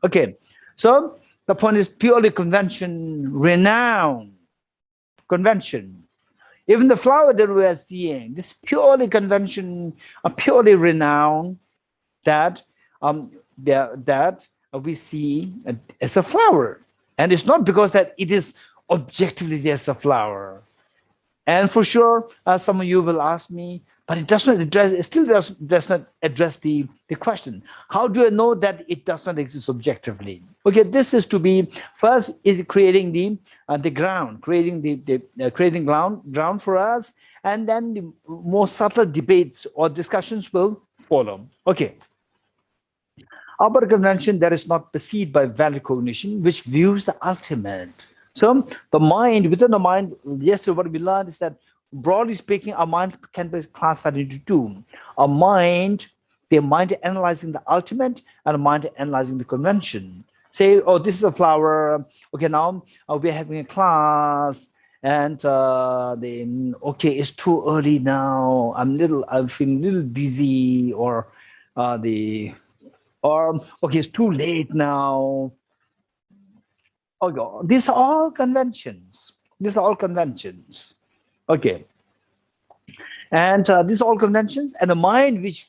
Okay, so the point is purely convention, renown, convention. Even the flower that we are seeing, this purely convention, a purely renown that we see as a flower. And it's not because that it is objectively there's a flower. And for sure, some of you will ask me, but it does not address, it still does not address the question. How do I know that it does not exist objectively? Okay, this is to be, first is creating the ground, creating creating ground for us, and then the more subtle debates or discussions will follow. Okay. About a convention that is not perceived by valid cognition, which views the ultimate. So the mind, within the mind, yesterday what we learned is that, broadly speaking, our mind can be classified into two. A mind, the mind analyzing the ultimate, and a mind analyzing the convention. Say, oh, this is a flower. Okay, now we're having a class, and okay, it's too early now. I'm feeling a little dizzy, or okay, it's too late now. Okay, these are all conventions. These are all conventions. Okay, and these are all conventions, and the mind which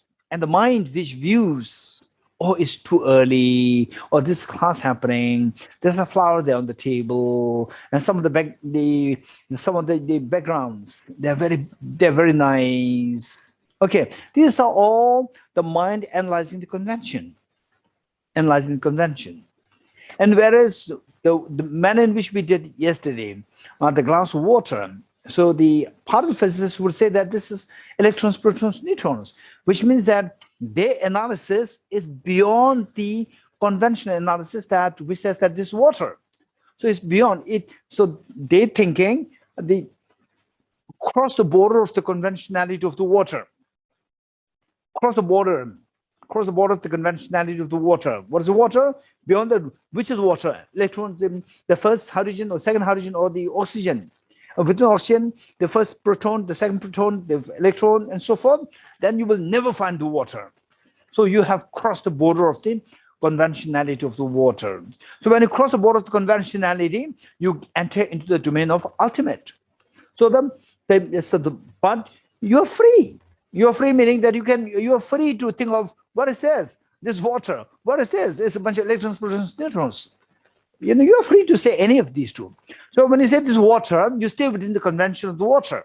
views, oh, it's too early, or this class happening. There's a flower there on the table, and some of the backgrounds, they're very nice. Okay, these are all the mind analyzing the convention. Analyzing the convention. And whereas the manner in which we did yesterday, the glass of water, so the particle physicists would say that this is electrons, protons, neutrons, which means that their analysis is beyond the conventional analysis which says that this is water. So it's beyond it. So they're thinking they cross the border of the conventionality of the water. Cross the border of the conventionality of the water. What is the water? Beyond that, which is water? Electron, the first hydrogen or second hydrogen, or the oxygen. Within oxygen, the first proton, the second proton, the electron, and so forth. Then you will never find the water. So you have crossed the border of the conventionality of the water. So when you cross the border of the conventionality, you enter into the domain of ultimate. So but you're free. You're free, meaning that you're free to think of, what is this? This water. What is this? It's a bunch of electrons, protons, neutrons. You're free to say any of these two. So when you say this water, you stay within the convention of the water.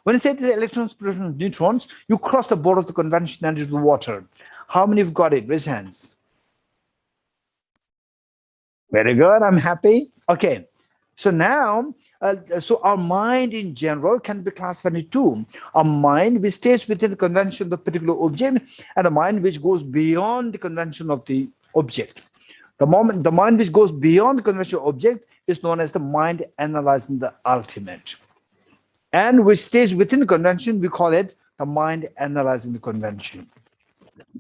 When you say this electrons, protons, neutrons, you cross the border of the conventionality of the water. How many have got it? Raise hands. Very good. I'm happy. Okay. So now, so our mind in general can be classified into two. A mind which stays within the convention of the particular object, and a mind which goes beyond the convention of the object. The mind which goes beyond the conventional object is known as the mind analyzing the ultimate. And which stays within the convention, we call it the mind analyzing the convention.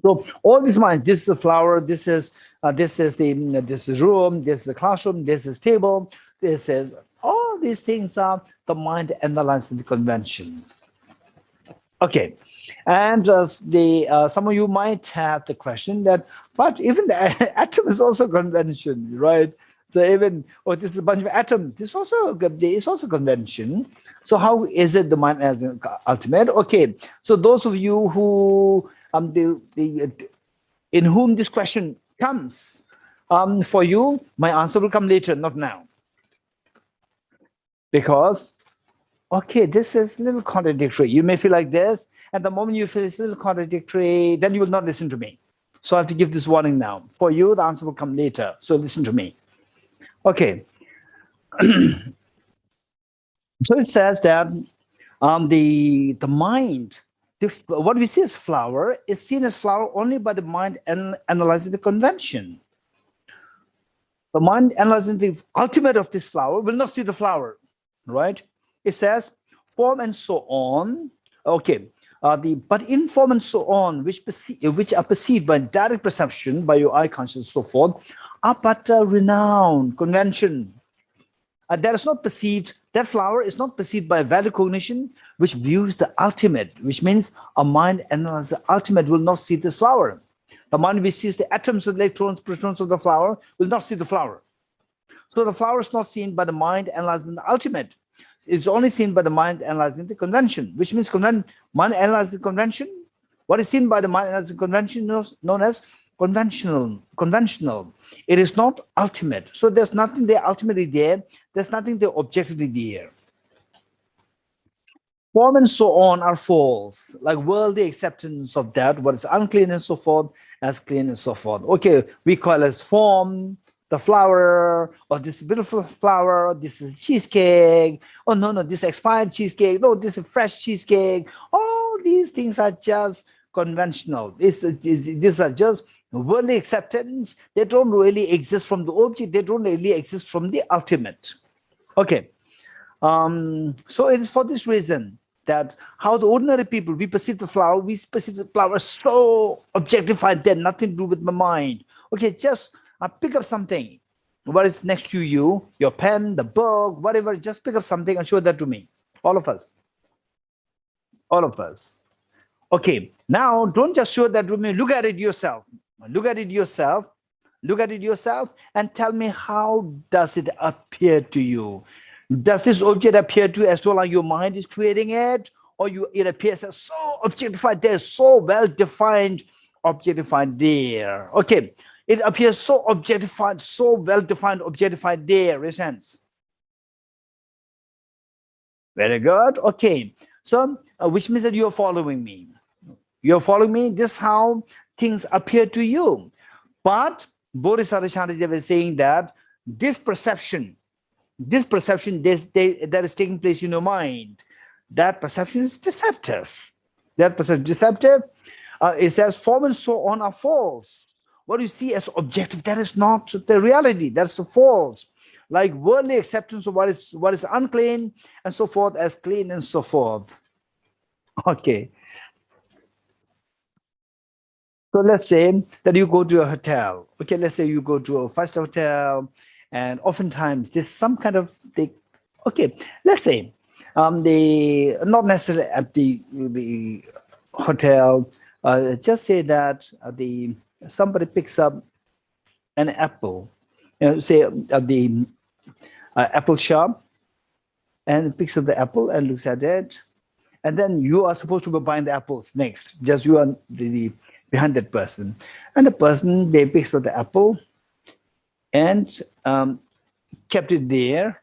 So all these minds, this is a flower, this is room, this is the classroom, this is table, this is, all these things are the mind analyzing the convention. Okay, and some of you might have the question that, but even the atom is also convention, right? So even, this is a bunch of atoms, this is also convention. So how is it the mind as an ultimate? Okay, so those of you who in whom this question comes, for you, my answer will come later, not now. Because, okay, this is a little contradictory. You may feel like this, and the moment you feel it's a little contradictory, then you will not listen to me. So I have to give this warning now. For you, the answer will come later. So listen to me. Okay. So it says that the mind, what we see as flower is seen as flower only by the mind and analyzing the convention. The mind analyzing the ultimate of this flower will not see the flower, right? It says form and so on. Okay, but in form and so on, which are perceived by direct perception by your eye conscious, so forth, are but a renowned convention. That is not perceived. That flower is not perceived by valid cognition, which views the ultimate, which means a mind analyzing the ultimate will not see this flower. The mind which sees the atoms, electrons, protons of the flower will not see the flower. So the flower is not seen by the mind analyzing the ultimate. It's only seen by the mind analyzing the convention, which means mind analyzing the convention. What is seen by the mind analyzing convention is known as conventional. It is not ultimate. So there's nothing there ultimately there. There's nothing there objectively there. Form and so on are false, like worldly acceptance of that, what is unclean and so forth, as clean and so forth. Okay, we call as form, the flower, or this beautiful flower, this is cheesecake. Oh, no, this expired cheesecake. No, this is fresh cheesecake. All these things are just conventional. These are just worldly acceptance. They don't really exist from the object. They don't really exist from the ultimate. Okay. So it is for this reason that how the ordinary people, we perceive the flower so objectified that nothing to do with my mind. Okay, just pick up something. What is next to you? Your pen, the book, whatever. Just pick up something and show that to me. All of us. All of us. Okay, now don't just show that to me. Look at it yourself. Look at it yourself. Look at it yourself and tell me, how does it appear to you? Does this object appear to you as though like your mind is creating it, or it appears as so objectified there, so well defined, objectified there? Okay, it appears so objectified, so well defined, objectified there. Raise hands. Very good. Okay, so which means that you're following me. You're following me. This is how things appear to you. But Bodhisattva Shantidev is saying that this perception that is taking place in your mind, that perception is deceptive. That perception is deceptive. It says form and so on are false. What you see as objective, that is not the reality. That's false. Like worldly acceptance of what is unclean and so forth as clean and so forth. Okay. So let's say that you go to a hotel. Okay, let's say you go to a 5-star hotel, and oftentimes there's some kind of okay, let's say not necessarily at the hotel. Just say that somebody picks up an apple, say at the apple shop, and picks up the apple and looks at it, and then you are supposed to be buying the apples next. Just you are behind that person, and the person, they picks up the apple and kept it there,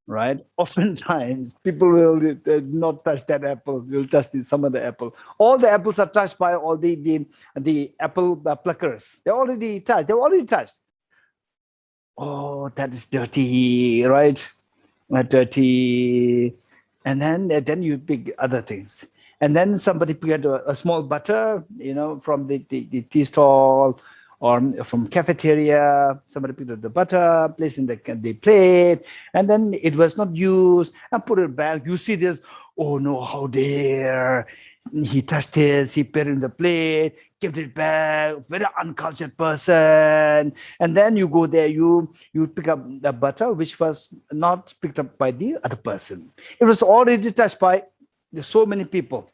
right? Oftentimes people will not touch that apple, will touch some other apple. All the apples are touched by all the apple pluckers. They're already touched. Oh, that is dirty, right? Dirty. And then you pick other things. And then somebody picked a small butter, from the tea stall or from cafeteria. Somebody picked up the butter, placed in the plate, and then it was not used, and put it back. You see this, oh no, how dare. He touched this, he put it in the plate, kept it back, very uncultured person. And then you go there, you pick up the butter, which was not picked up by the other person. It was already touched by so many people.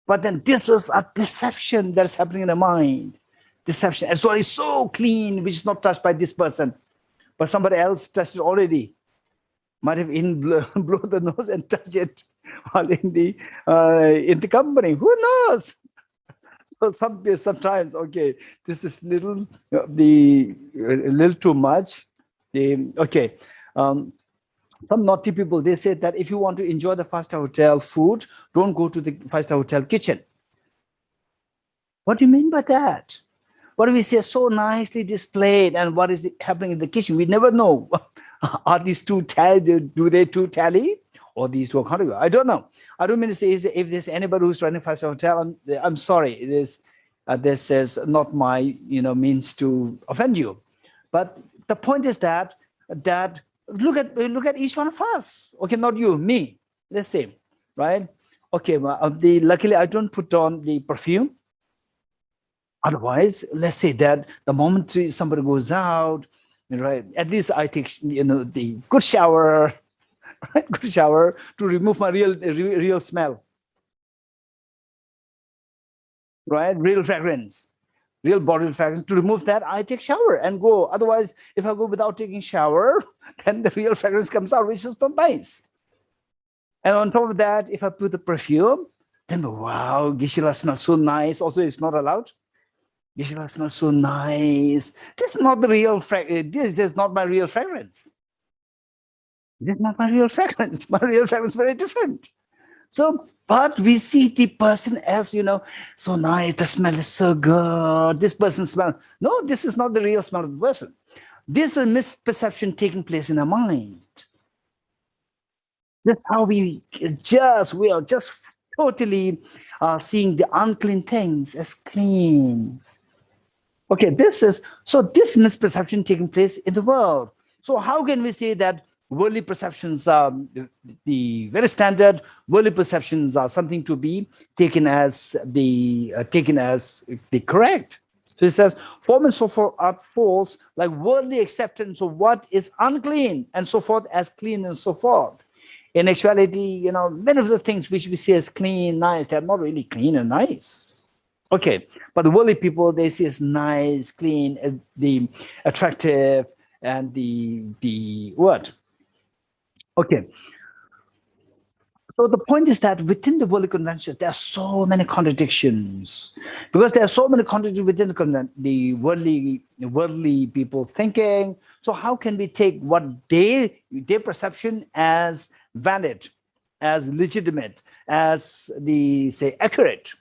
But then this is a deception that's happening in the mind. Deception, as though it's so clean, which is not touched by this person, but somebody else touched it already. Might have blow the nose and touch it. while in the company. Who knows? So sometimes, okay, this is a little too much. Okay. Some naughty people, they say that if you want to enjoy the five-star hotel food, don't go to the five-star hotel kitchen. What do you mean by that? What do we say so nicely displayed, and what is happening in the kitchen? We never know. Are these two tally? Do they two tally? Or these two are compatible? I don't know. I don't mean to say if there's anybody who's running five-star hotel, I'm sorry. It is this is not my means to offend you, but the point is that look at each one of us. Okay, not you, me. Let's say, right? Okay, luckily I don't put on the perfume. Otherwise, let's say that the moment somebody goes out, right? At least I take the good shower, right? Good shower to remove my real smell, right? Real fragrance, real body fragrance. To remove that, I take shower and go. Otherwise, if I go without taking shower, then the real fragrance comes out, which is not nice. And on top of that, if I put the perfume, then wow, Geshe smells so nice. Also, it's not allowed. Geshe smells so nice. This is not the real fragrance. This is not my real fragrance. This is not my real fragrance. My real fragrance is very different. So, but we see the person as, so nice. The smell is so good. This person smells. No, this is not the real smell of the person. This is a misperception taking place in our mind. That's how we are just totally seeing the unclean things as clean. Okay, this misperception taking place in the world. So how can we say that worldly perceptions are the very standard? Worldly perceptions are something to be taken as the correct. So it says, form and so forth are false, like worldly acceptance of what is unclean and so forth as clean and so forth. In actuality, many of the things which we see as clean, nice, they're not really clean and nice. Okay, but the worldly people, they see as nice, clean, the attractive, and the what? Okay. So the point is that within the worldly convention, there are so many contradictions, because there are so many contradictions within the worldly people's thinking. So how can we take what their perception as valid, as legitimate, as accurate?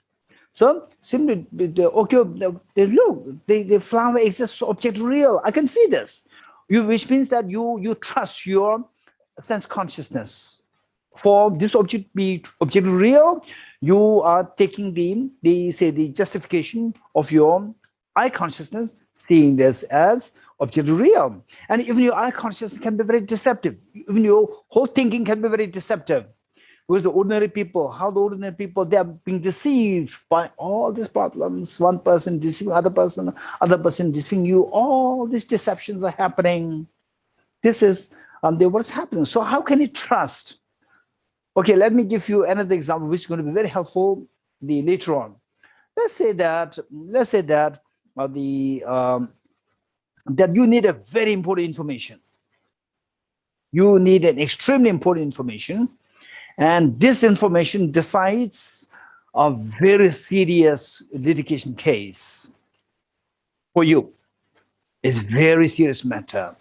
So simply, look, the flower exists, object real. I can see this, which means that you trust your sense consciousness. For this object be object real, you are taking the justification of your eye consciousness, seeing this as object real. And even your eye consciousness can be very deceptive. Even your whole thinking can be very deceptive. Because the ordinary people, they are being deceived by all these problems. One person deceiving other person deceiving you. All these deceptions are happening. This is what's happening. So how can you trust? Okay, let me give you another example, which is going to be very helpful later on. Let's say that that you need a very important information. You need an extremely important information, and this information decides a very serious litigation case for you. It's a very serious matter,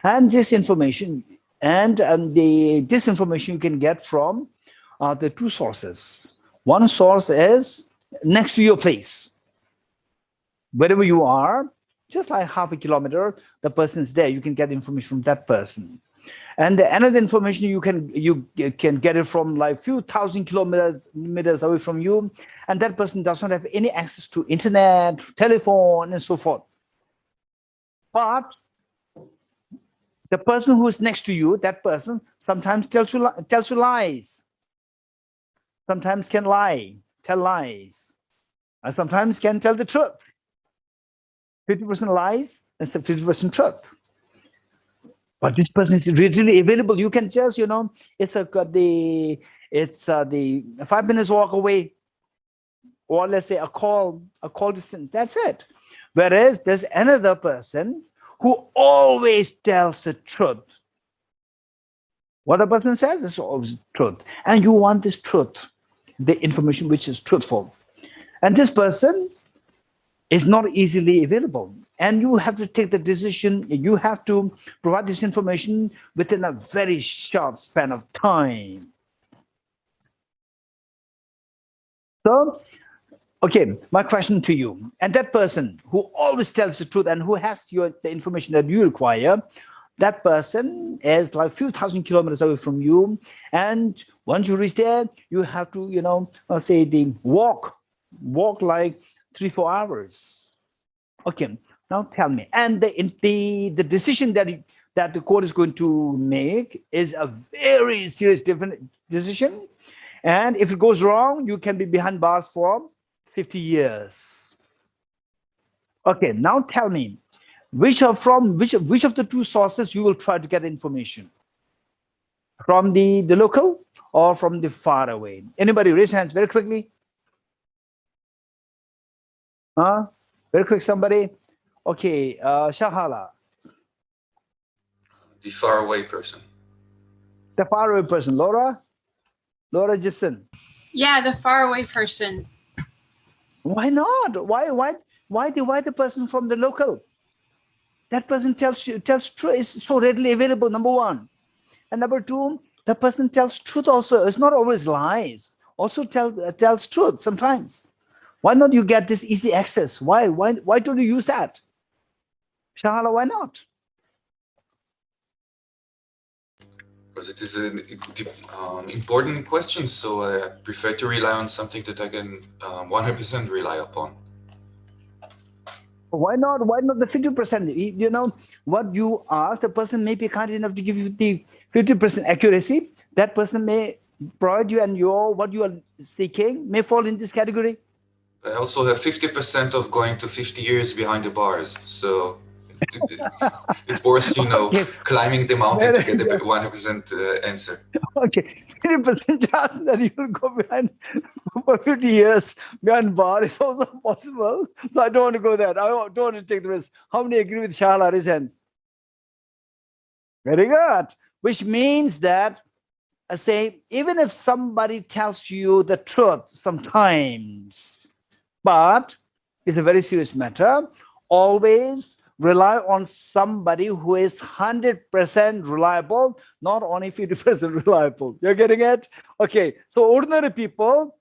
and this information. And this information you can get from the two sources. One source is next to your place. Wherever you are, just like half a kilometer, the person is there. You can get information from that person. And another information you can get it from like few thousand kilometers away from you, and that person does not have any access to internet, telephone, and so forth. But the person who is next to you, that person sometimes tells you lies. Sometimes can tell lies. And sometimes can tell the truth. 50% lies and 50% truth. But this person is readily available. You can just, it's the 5 minutes walk away, or let's say a call distance. That's it. Whereas there's another person who always tells the truth. What a person says is always truth. And you want this truth, the information which is truthful. And this person is not easily available. And you have to take the decision, you have to provide this information within a very short span of time. So, okay, my question to you, and that person who always tells the truth and who has the information that you require, that person is like a few thousand kilometers away from you. And once you reach there, you have to, say walk like 3-4 hours. Okay, now tell me. And the decision that the court is going to make is a very serious decision. And if it goes wrong, you can be behind bars for 50 years. Okay, now tell me, which of the two sources you will try to get information? From the local or from the far away? Anybody raise hands very quickly? Very quick, somebody. Okay, Shahala. The faraway person. The faraway person. Laura Gibson. Yeah, the faraway person. Why not? Why the person from the local? That person tells truth, is so readily available, number one. And number two, the person tells truth also. It's not always lies. Also tells truth sometimes. Why not you get this easy access? Why don't you use that? Shahala, why not? Because it is an important question, so I prefer to rely on something that I can 100% rely upon. Why not the 50%? You know, what you ask, the person may be kind enough to give you the 50% accuracy. That person may provide you, and what you are seeking may fall in this category. I also have 50% of going to 50 years behind the bars, so it's worth, okay, climbing the mountain to get the 100% answer. Okay, 50% chance that you will go behind for 50 years behind bar is also possible. So I don't want to go there. I don't want to take the risk. How many agree with Shahala? Raise hands. Very good. Which means that, say, even if somebody tells you the truth sometimes, but it's a very serious matter, always rely on somebody who is 100% reliable, not only 50% reliable. You're getting it? Okay, so ordinary people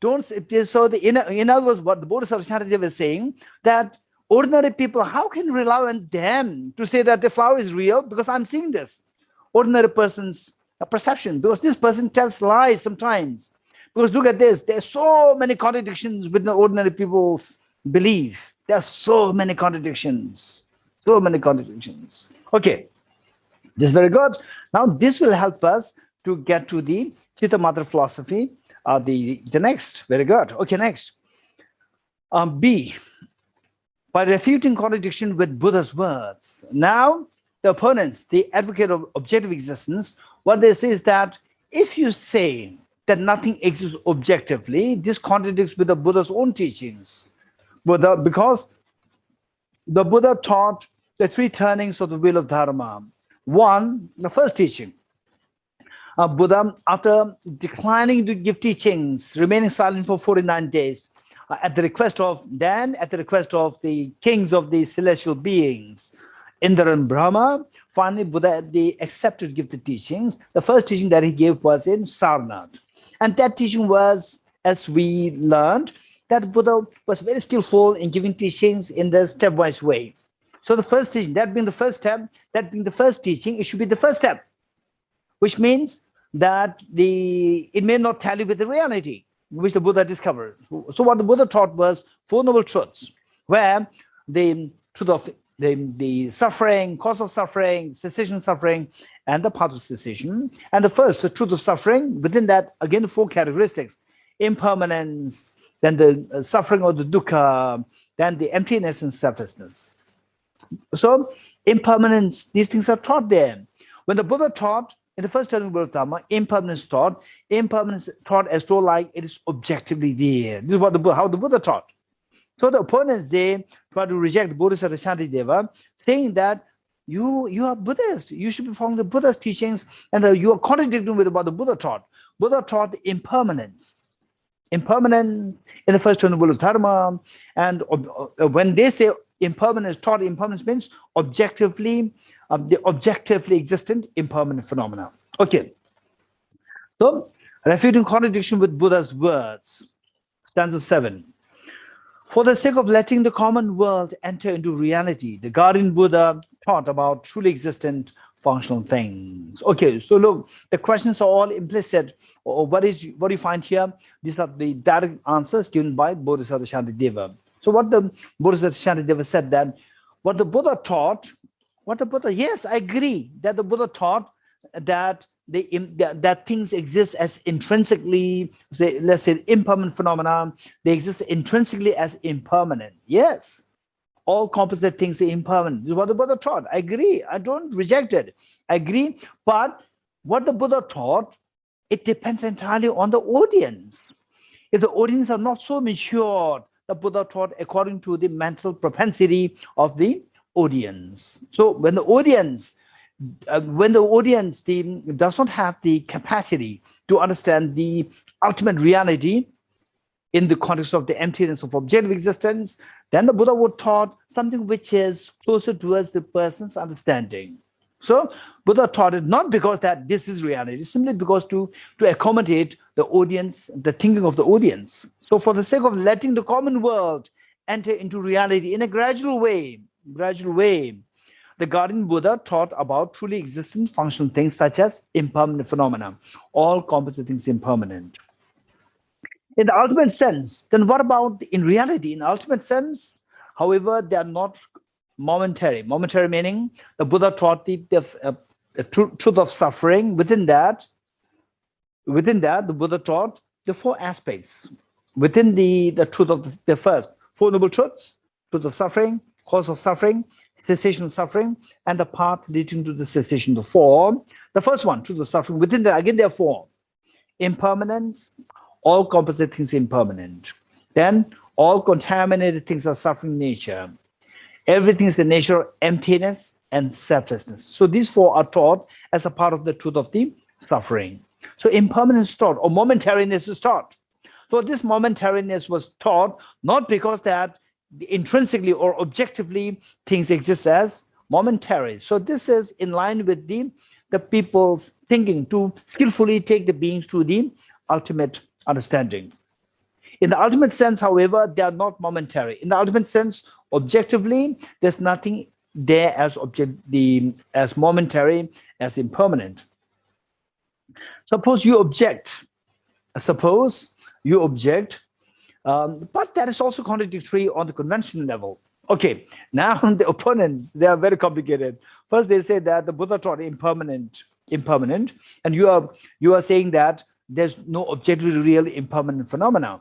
don't. So in other words, what the Bodhisattva was saying, that ordinary people, how can you rely on them to say that the flower is real? Because I'm seeing this. Ordinary person's perception, because this person tells lies sometimes. Because look at this, there's so many contradictions within ordinary people's belief. There are so many contradictions. So many contradictions. Okay, this is very good. Now this will help us to get to the Chitta Matra philosophy. The next, very good. Okay, next. B, by refuting contradiction with Buddha's words. Now, the opponents, the advocate of objective existence, what they say is that if you say that nothing exists objectively, this contradicts with the Buddha's own teachings. Because the Buddha taught the three turnings of the wheel of Dharma. One, the first teaching. Buddha, after declining to give teachings, remaining silent for 49 days, at the request of the kings of the celestial beings, Indra and Brahma, finally Buddha accepted to give the teachings. The first teaching that he gave was in Sarnath. And that teaching was, as we learned, that Buddha was very skillful in giving teachings in the stepwise way. So the first teaching, that being the first step, that being the first teaching, it should be the first step, which means that it may not tally with the reality which the Buddha discovered. So what the Buddha taught was Four Noble Truths, where the truth of the suffering, cause of suffering, cessation of suffering, and the path of cessation. And the truth of suffering, within that, again, the four characteristics: impermanence, then the suffering of the dukkha, then the emptiness and selflessness. So impermanence, these things are taught there. When the Buddha taught in the first turning of Dharma, impermanence taught as though like it is objectively there. This is what how the Buddha taught. So the opponents, they try to reject Bodhisattva Shantideva, saying that you are Buddhist. You should be following the Buddha's teachings, and you are contradicting with what the Buddha taught. Buddha taught impermanence. Impermanent in the first principle of dharma. And when they say impermanence, taught impermanence means objectively, the objectively existent impermanent phenomena. Okay. So, refuting contradiction with Buddha's words. Stanza 7. For the sake of letting the common world enter into reality, the guardian Buddha taught about truly existent functional things. Okay, so look, the questions are all implicit. Or what do you find here? These are the direct answers given by Bodhisattva Shantideva. So what the Bodhisattva Shantideva said, that what the Buddha taught, yes, I agree that the Buddha taught that that things exist as intrinsically, let's say impermanent phenomena. They exist intrinsically as impermanent. Yes, all composite things are impermanent. This is what the Buddha taught. I agree. I don't reject it. I agree. But what the Buddha taught, it depends entirely on the audience. If the audience are not so mature, the Buddha taught according to the mental propensity of the audience. So when the audience does not have the capacity to understand the ultimate reality in the context of the emptiness of objective existence, then the Buddha would taught something which is closer towards the person's understanding. So Buddha taught it not because that this is reality, simply because to accommodate the audience, the thinking of the audience. So for the sake of letting the common world enter into reality in a gradual way, the guardian Buddha taught about truly existent functional things such as impermanent phenomena. All composite things impermanent. In the ultimate sense, then what about in reality? In ultimate sense, however, they are not momentary. Momentary meaning the Buddha taught the truth of suffering. Within that, the Buddha taught the four aspects. Within the truth of the first, Four Noble Truths, truth of suffering, cause of suffering, cessation of suffering, and the path leading to the cessation of form. The first one, truth of suffering, within that, again, there are four. Impermanence, all composite things impermanent. Then all contaminated things are suffering nature. Everything is the nature of emptiness and selflessness. So these four are taught as a part of the truth of the suffering. So impermanence is taught, or momentariness is taught. So this momentariness was taught not because that intrinsically or objectively things exist as momentary. So this is in line with the people's thinking to skillfully take the beings to the ultimate understanding. In the ultimate sense, however, they are not momentary. In the ultimate sense, objectively, there's nothing there as momentary, as impermanent. Suppose you object, but that is also contradictory on the conventional level. Okay, now the opponents, they are very complicated. First, they say that the Buddha taught impermanent, and you are saying that there's no objectively real impermanent phenomena.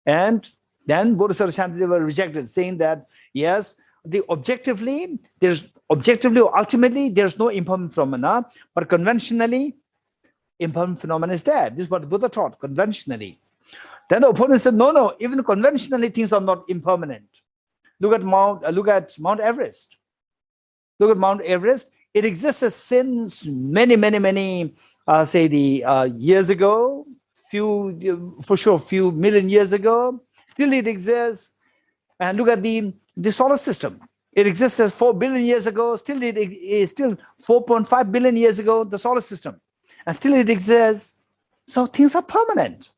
And then Bodhisattva Shantideva rejected, saying that yes, objectively or ultimately there's no impermanent phenomena, but conventionally impermanent phenomena is there. This is what the Buddha taught conventionally. Then the opponent said, no, even conventionally things are not impermanent. Look at Mount Everest. Look at Mount Everest. It exists since many years ago, few million years ago. Still it exists. And look at the solar system. It existed 4 billion years ago. Still it is still 4.5 billion years ago, the solar system. And still it exists. So things are permanent.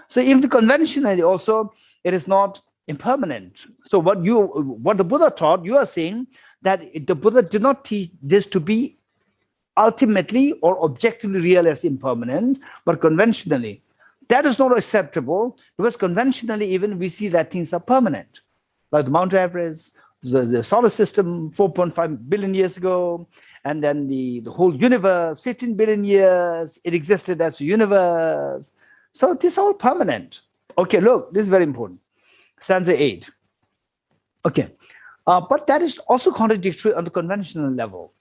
So even conventionally also, it is not impermanent. So what the Buddha taught, you are saying that the Buddha did not teach this to be ultimately or objectively real as impermanent, but conventionally. That is not acceptable because conventionally even we see that things are permanent. Like the Mount Everest, the solar system 4.5 billion years ago, and then the whole universe, 15 billion years, it existed as a universe. So this is all permanent. Okay, look, this is very important. Stanza 8. Okay, but that is also contradictory on the conventional level.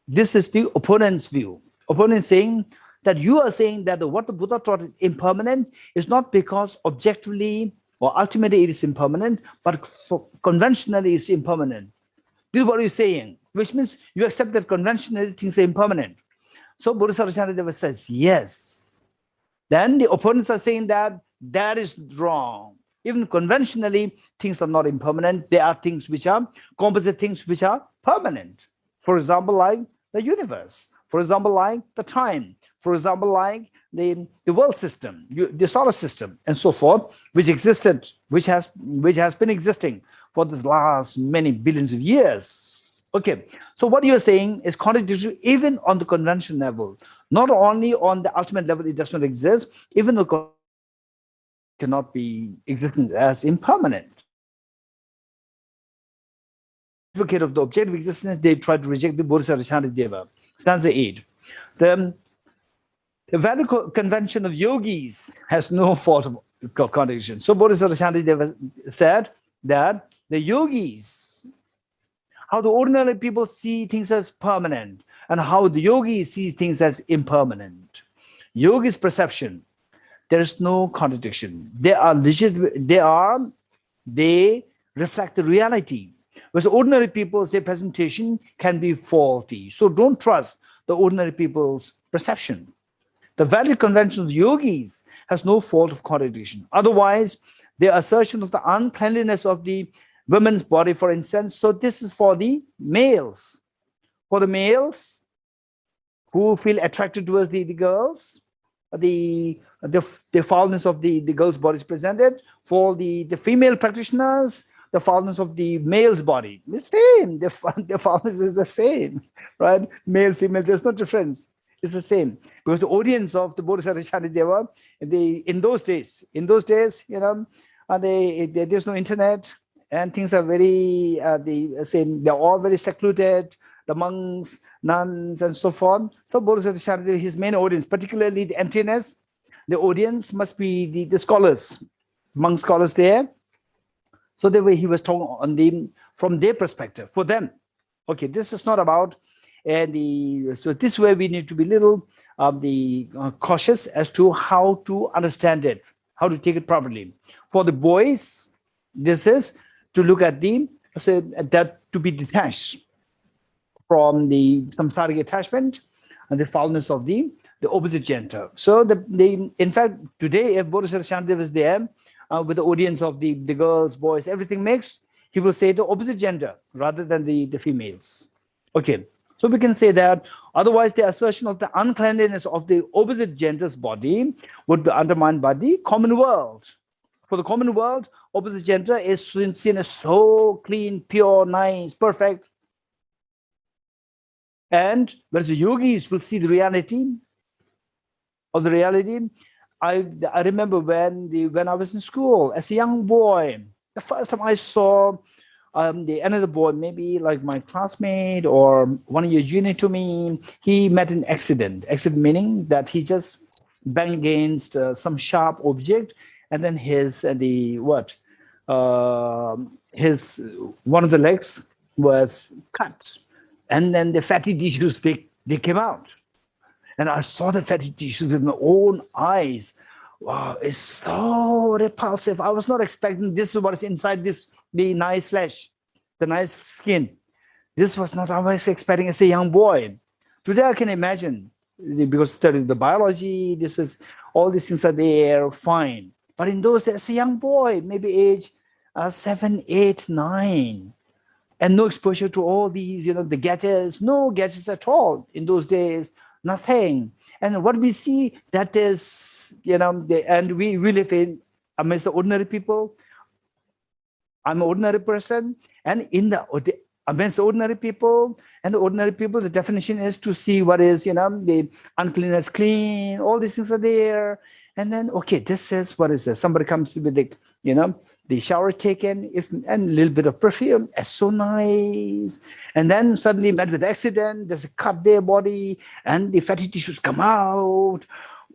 This is the opponent's view. Opponent saying that you are saying that what the Buddha taught is impermanent is not because objectively or ultimately it is impermanent, but conventionally it's impermanent. This is what you're saying. which means you accept that conventionally things are impermanent. So Bodhisattva Shantideva says, yes. Then the opponents are saying that that is wrong. Even conventionally, things are not impermanent. There are things which are composite things which are permanent. For example, like the universe. For example, like the time. For example, like the world system, the solar system, and so forth, which existed, which has been existing for this last many billions of years. Okay, so what you're saying is contradictory even on the conventional level. Not only on the ultimate level, it does not exist, even the cannot be existent as impermanent. Advocate of the objective existence, they try to reject the Bodhisattva Shantideva. Stanza 8. The valid convention of yogis has no fault of contradiction. So Bodhisattva Shantideva said that the yogis, how the ordinary people see things as permanent and how the yogi sees things as impermanent. Yogi's perception, there is no contradiction. They are legitimate, they reflect the reality. Whereas ordinary people's their presentation can be faulty. So don't trust the ordinary people's perception. The valid convention of the yogis has no fault of contradiction. Otherwise, their assertion of the uncleanliness of the women's body, for instance, so this is for the males. For the males who feel attracted towards the girls, the foulness of the girl's body is presented. For the female practitioners, the foulness of the male's body is the same. The foulness is the same, right? Male, female, there's no difference. It's the same. Because the audience of the Bodhisattva Shantideva, in those days, you know, there's no internet and things are very they're all very secluded. The monks, nuns, and so forth. So Bodhisattva Shantideva, his main audience, particularly the emptiness, the audience must be the scholars, monk scholars there. So the way he was talking on from their perspective, for them. Okay, this is not about so this way we need to be little cautious as to how to understand it, how to take it properly. For the boys, this is to look at that to be detached from the samsaric attachment and the foulness of the opposite gender. So in fact, today, if Bodhisattva Shantideva is there with the audience of the girls, boys, everything mixed, he will say the opposite gender rather than the females. Okay, so we can say that otherwise the assertion of the uncleanliness of the opposite gender's body would be undermined by the common world. For the common world, opposite gender is seen as so clean, pure, nice, perfect. And whereas the yogis will see the reality of the reality. I remember when I was in school as a young boy, the first time I saw another boy, maybe like my classmate or one year junior to me, he met an accident. Accident meaning that he just banged against some sharp object, and then his one of the legs was cut. And then the fatty tissues, they came out. And I saw the fatty tissues with my own eyes. Wow, it's so repulsive. I was not expecting this is what is inside the nice flesh, the nice skin. This was not what I was expecting as a young boy. Today I can imagine, because studying the biology, all these things are there, fine. But in those days, as a young boy, maybe age 7, 8, 9, and no exposure to all the gadgets, no gadgets at all in those days, nothing. And what we see, that is, and we live amidst the ordinary people. I'm an ordinary person, and amidst the ordinary people, the definition is to see what is, the uncleanness clean, all these things are there. And then, okay, this is, what is this? Somebody comes with the shower taken, and a little bit of perfume, it's so nice. And then suddenly met with accident, there's a cut there body, and the fatty tissues come out.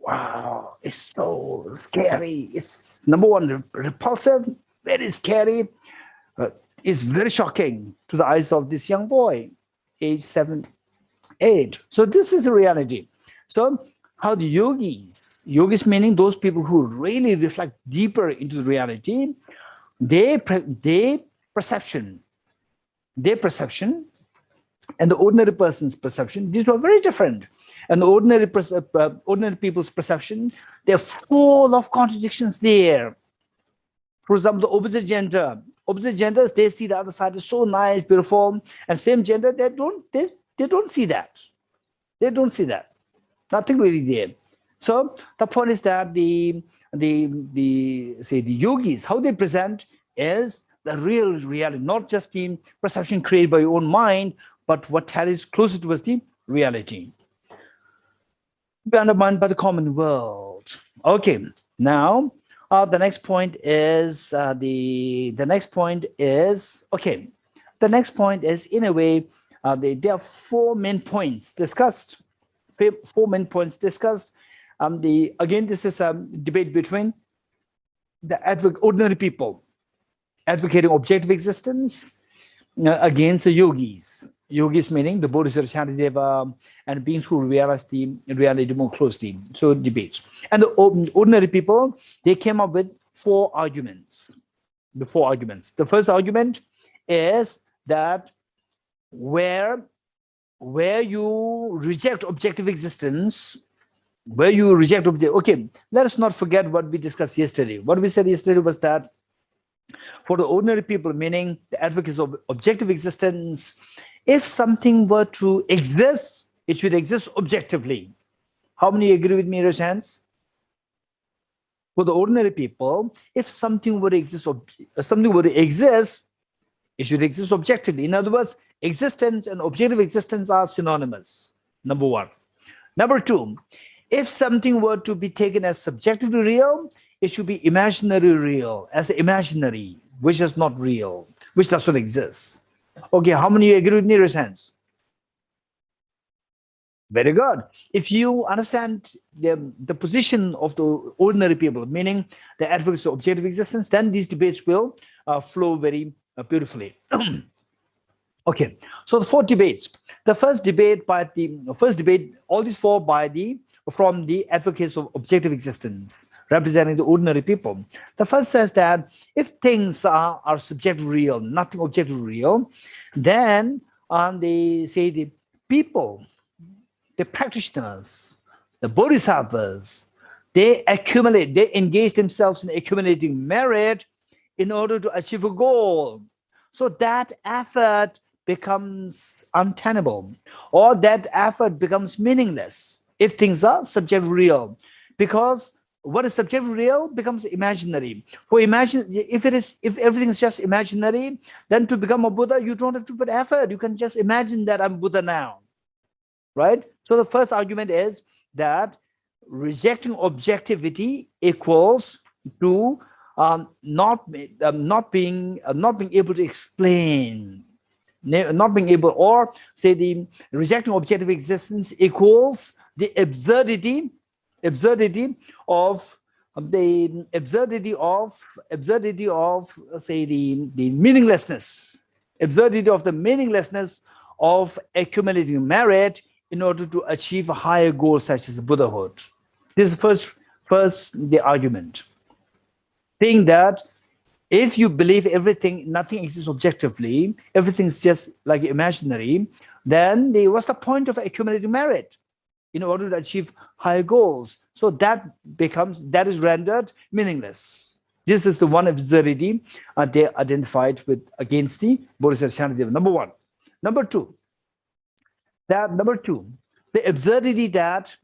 Wow, it's so scary. It's number one, repulsive, very scary. It's very shocking to the eyes of this young boy, age 7, 8. So this is a reality. So how the yogis meaning those people who really reflect deeper into the reality, their perception and the ordinary person's perception, these were very different. And the ordinary people's perception, they're full of contradictions there. For example, the opposite genders, they see the other side is so nice, beautiful, and same gender, they don't see that. They don't see that. Nothing really there. So the point is that the yogis, how they present is the real reality, not just the perception created by your own mind, but what is closer towards the reality. Be undermined by the common world. Okay, now the next point is the next point is in a way there are four main points discussed. Again, this is a debate between the ordinary people advocating objective existence against the yogis. Yogis meaning the Bodhisattva and beings who realize the reality more closely. So debates. And the ordinary people, they came up with four arguments. The four arguments. The first argument is that where you reject objective existence, okay, let us not forget what we discussed yesterday. What we said yesterday was that for the ordinary people, meaning the advocates of objective existence, if something were to exist, it should exist objectively. How many agree with me, raise hands? For the ordinary people, if something were to exist, it should exist objectively. In other words, existence and objective existence are synonymous. Number one. Number two, if something were to be taken as subjectively real, it should be imaginary real, as imaginary, which is not real, which does not exist. Okay, how many agree with me? Raise hands. Very good. If you understand the position of the ordinary people, meaning the advocates of objective existence, then these debates will flow very beautifully. Okay, so the four debates. The first debate, all these four from the advocates of objective existence, representing the ordinary people. The first says that if things are subjectively real, nothing objectively real, then they say the people, the practitioners, the bodhisattvas, they engage themselves in accumulating merit in order to achieve a goal. So that effort becomes untenable, or that effort becomes meaningless if things are subjectively real, because what is subjectively real becomes imaginary. If everything is just imaginary, then to become a Buddha, you don't have to put effort. You can just imagine that I'm Buddha now, right? So the first argument is that rejecting objectivity equals to not being able to explain, not being able, or say the rejecting objective existence equals the absurdity of say the meaninglessness, of accumulating merit in order to achieve a higher goal such as Buddhahood. This is first the argument, saying that if you believe nothing exists objectively, everything's just like imaginary, then what's the point of accumulating merit in order to achieve higher goals? So that is rendered meaningless. This is the one absurdity they identified with against the Bodhisattva. Number one. Number two, the absurdity that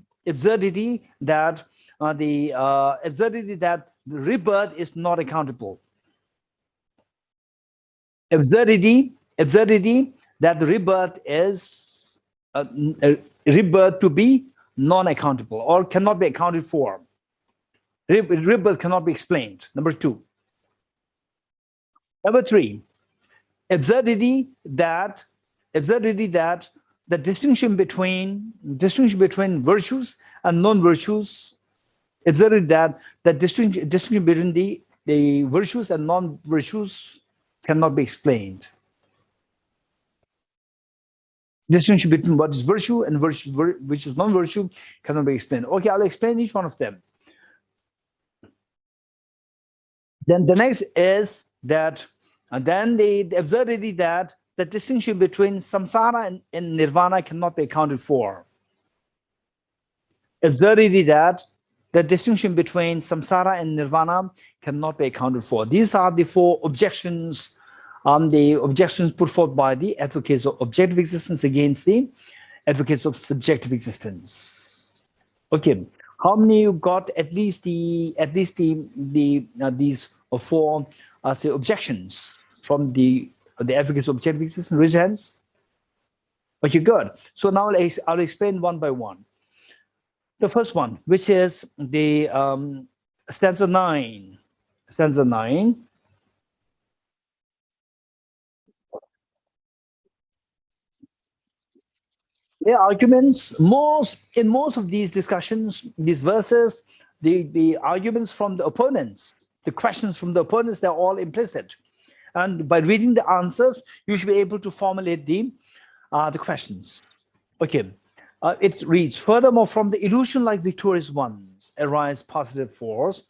rebirth is not accountable. Absurdity that the rebirth is rebirth to be non-accountable or cannot be accounted for. Rebirth cannot be explained. Number two. Number three, absurdity that the distinction between virtues and non-virtues, absurdity that the distinction between the virtues and non-virtues cannot be explained. Distinction between what is virtue and which is non-virtue cannot be explained. Okay, I'll explain each one of them. Then the next is that, and then the absurdity that the distinction between samsara and nirvana cannot be accounted for. Absurdity that the distinction between samsara and nirvana cannot be accounted for. These are the 4 objections, the objections put forth by the advocates of objective existence against the advocates of subjective existence. Okay, how many you got at least these 4 say objections from the advocates of objective existence? Raise your hands. Okay, good. So now I'll explain one by one. The first one, which is the stanza 9. Stanza 9. The arguments, in most of these discussions, these verses, the arguments from the opponents, the questions from the opponents, they're all implicit. And by reading the answers, you should be able to formulate the questions. Okay. It reads, furthermore, from the illusion-like victorious ones arise positive force.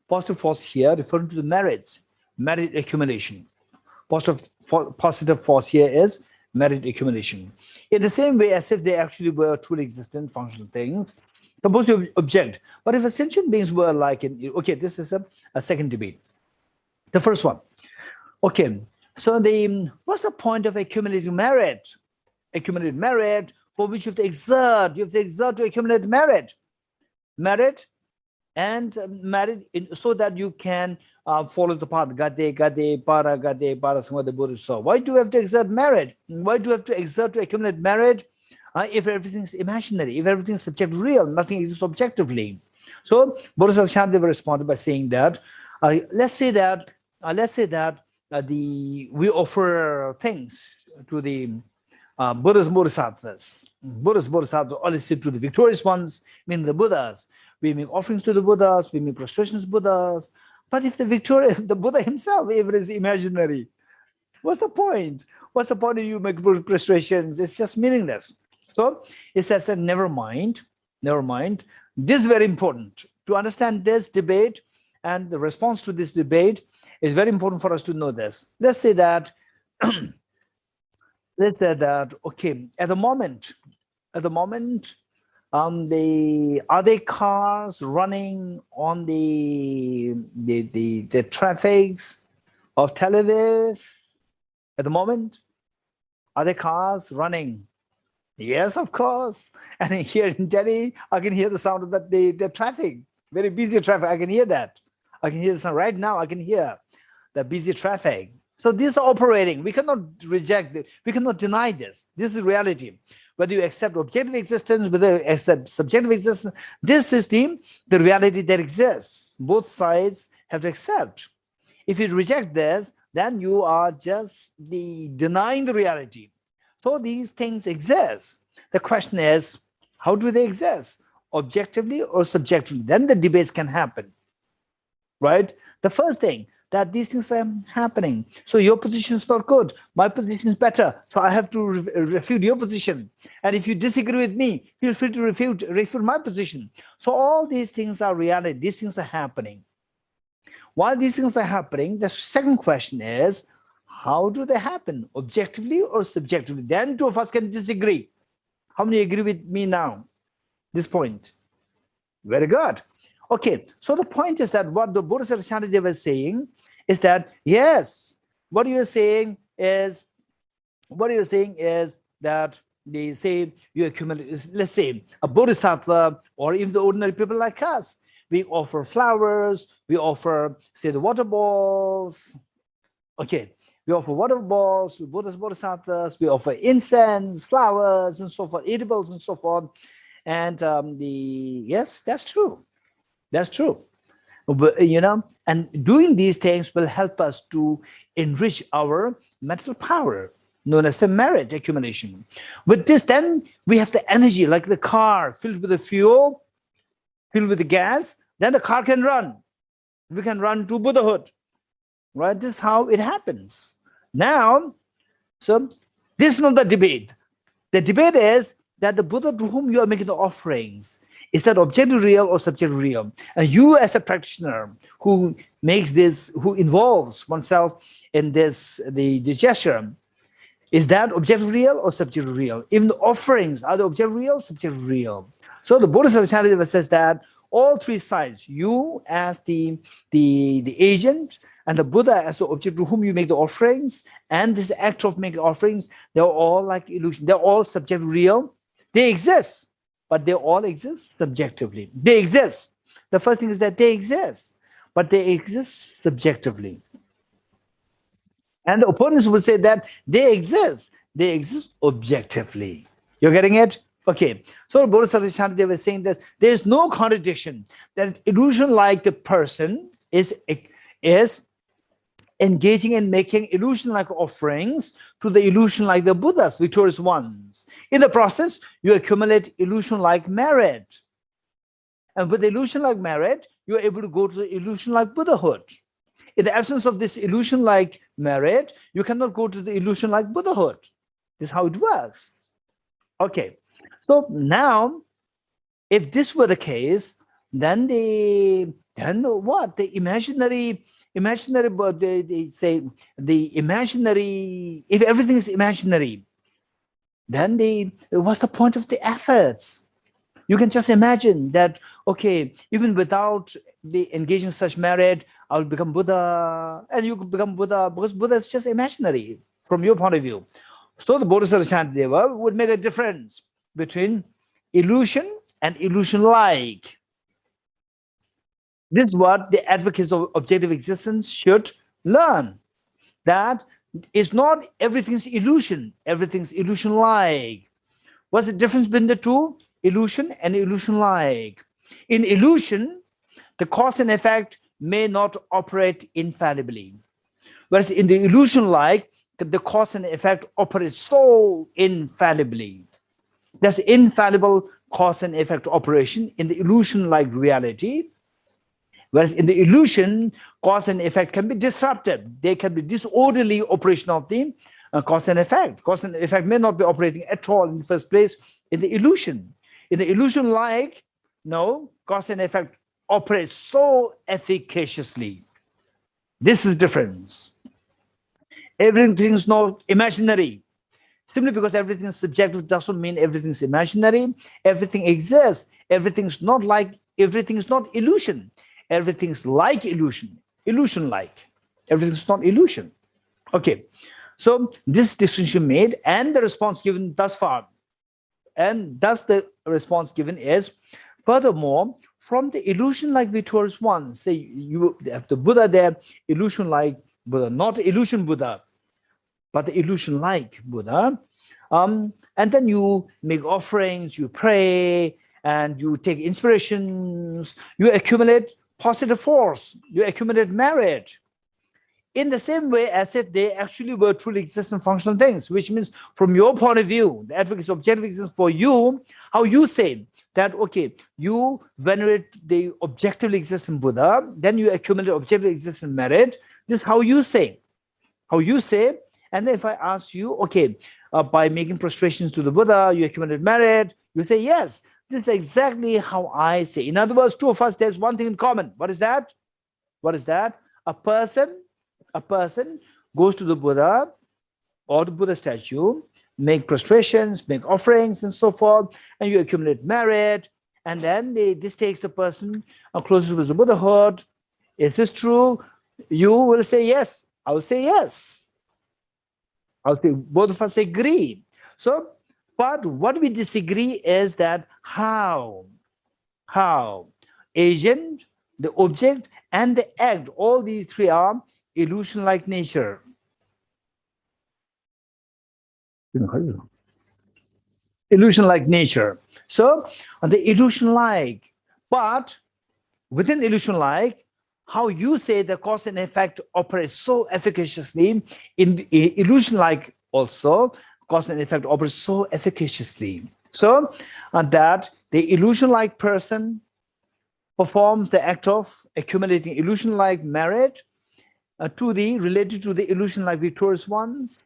Positive force here referring to the merit accumulation. Positive force here is merit accumulation. In the same way as if they actually were truly existent functional things, suppose you object. But if sentient beings were like, okay, this is a second debate. The first one. Okay, so what's the point of accumulating merit? Accumulated merit, for which you have to exert to accumulate merit, so that you can follow the path. Gade, para, samada, Bodhisattva. Why do you have to exert merit? Why do you have to exert to accumulate merit if everything's imaginary, if everything's subjective, real, nothing exists objectively? So Bodhisattva Shantideva responded by saying that, let's say that we offer things to the Buddhist Bodhisattvas. Buddhist Bodhisattvas always sit to the victorious ones, meaning the Buddhas. We make offerings to the Buddhas, we make prostrations to Buddhas. But if the Buddha himself, even is imaginary, what's the point? What's the point of you make prostrations? It's just meaningless. So it says that never mind. This is very important. To understand this debate and the response to this debate is very important for us to know this. Let's say that okay, at the moment, are there cars running on the traffics of Tel Aviv at the moment? Are there cars running? Yes, of course. And here in Delhi, I can hear the sound of the traffic, very busy traffic. I can hear that. I can hear the sound right now. I can hear the busy traffic. So these are operating. We cannot reject it. We cannot deny this. This is reality. Whether you accept objective existence, whether you accept subjective existence, this is the reality that exists. Both sides have to accept. If you reject this, then you are just denying the reality. So these things exist. The question is, how do they exist? Objectively or subjectively? Then the debates can happen, right? The first thing, that these things are happening. So your position is not good. My position is better. So I have to refute your position. And if you disagree with me, feel free to refute my position. So all these things are reality. These things are happening. While these things are happening, the second question is, how do they happen? Objectively or subjectively? Then two of us can disagree. How many agree with me now? This point. Very good. Okay, so the point is that what the Bodhisattva Shantideva is saying is that, yes, what you're saying is that they say you accumulate, let's say a Bodhisattva or even the ordinary people like us, we offer flowers, we offer, say, the water balls. Okay, we offer water balls to Buddhist Bodhisattvas, we offer incense, flowers, and so forth, edibles and so forth. And yes, that's true. That's true. But, and doing these things will help us to enrich our mental power, known as the merit accumulation. With this, then we have the energy, like the car filled with the fuel, filled with the gas, then the car can run. We can run to Buddhahood, right? This is how it happens. Now, so this is not the debate. The debate is that the Buddha to whom you are making the offerings, is that objective real or subjective real? And you as the practitioner who makes this, who involves oneself in this, the gesture, Is that objective real or subjective real? Even the offerings, are the objective real, subjective real? So the Bodhisattva says that all three sides, you as the agent, and the Buddha as the object to whom you make the offerings, and this act of making offerings, they're all like illusion. They're all subjective real. They exist, but they all exist subjectively. They exist. The first thing is that they exist, but they exist subjectively. And the opponents would say that they exist objectively. You're getting it? Okay. So Bodhisattva they were saying that there is no contradiction, that illusion like the person is engaging in making illusion like offerings to the illusion like the Buddhas, victorious ones. In the process, you accumulate illusion like merit. And with illusion like merit, you're able to go to the illusion like Buddhahood. In the absence of this illusion like merit, you cannot go to the illusion like Buddhahood. This is how it works. Okay. So now, if this were the case, then what? The imaginary, they say the imaginary, if everything is imaginary, then what's the point of the efforts? You can just imagine that, okay, even without the engaging in such merit, I'll become Buddha, and you could become Buddha, because Buddha is just imaginary from your point of view. So the Bodhisattva would make a difference between illusion and illusion-like. This is what the advocates of objective existence should learn. That it's not everything's illusion, everything's illusion-like. What's the difference between the two? Illusion and illusion-like. In illusion, the cause and effect may not operate infallibly. Whereas in the illusion-like, the cause and effect operate so infallibly. There's infallible cause and effect operation in the illusion-like reality. Whereas in the illusion, cause and effect can be disrupted. There can be disorderly operation of the cause and effect. Cause and effect may not be operating at all in the first place in the illusion. In the illusion-like, no, cause and effect operate so efficaciously. This is difference. Everything is not imaginary. Simply because everything is subjective doesn't mean everything is imaginary. Everything exists. Everything is not illusion. Everything's like illusion, illusion-like. Everything is not illusion. Okay, so this distinction made, and the response given thus far, and thus the response given is, furthermore, from the illusion-like victorious one, say you have the Buddha there, illusion-like Buddha, not illusion Buddha, but the illusion-like Buddha, and then you make offerings, you pray, and you take inspirations, you accumulate positive force, you accumulate merit, in the same way as if they actually were truly existent functional things, which means from your point of view, the advocacy of objective existence for you, how you say that, okay, you venerate the objectively existent Buddha, then you accumulate objectively existent merit. This is how you say. And then if I ask you, okay, by making prostrations to the Buddha, you accumulate merit, you say, yes, this is exactly how I say. In other words, two of us, there's one thing in common. What is that? What is that? A person goes to the Buddha or the Buddha statue, make prostrations, make offerings, and so forth, and you accumulate merit, and then this takes the person closer to the Buddhahood. Is this true? You will say yes. I will say yes. I'll say both of us agree. So, but what we disagree is that how agent, the object, and the act, all these three are illusion-like nature. Illusion-like nature. So the illusion-like, but within illusion-like, how you say the cause and effect operates so efficaciously, in illusion-like also, cause and effect operates so efficaciously. So that the illusion-like person performs the act of accumulating illusion-like merit related to the illusion-like victorious ones,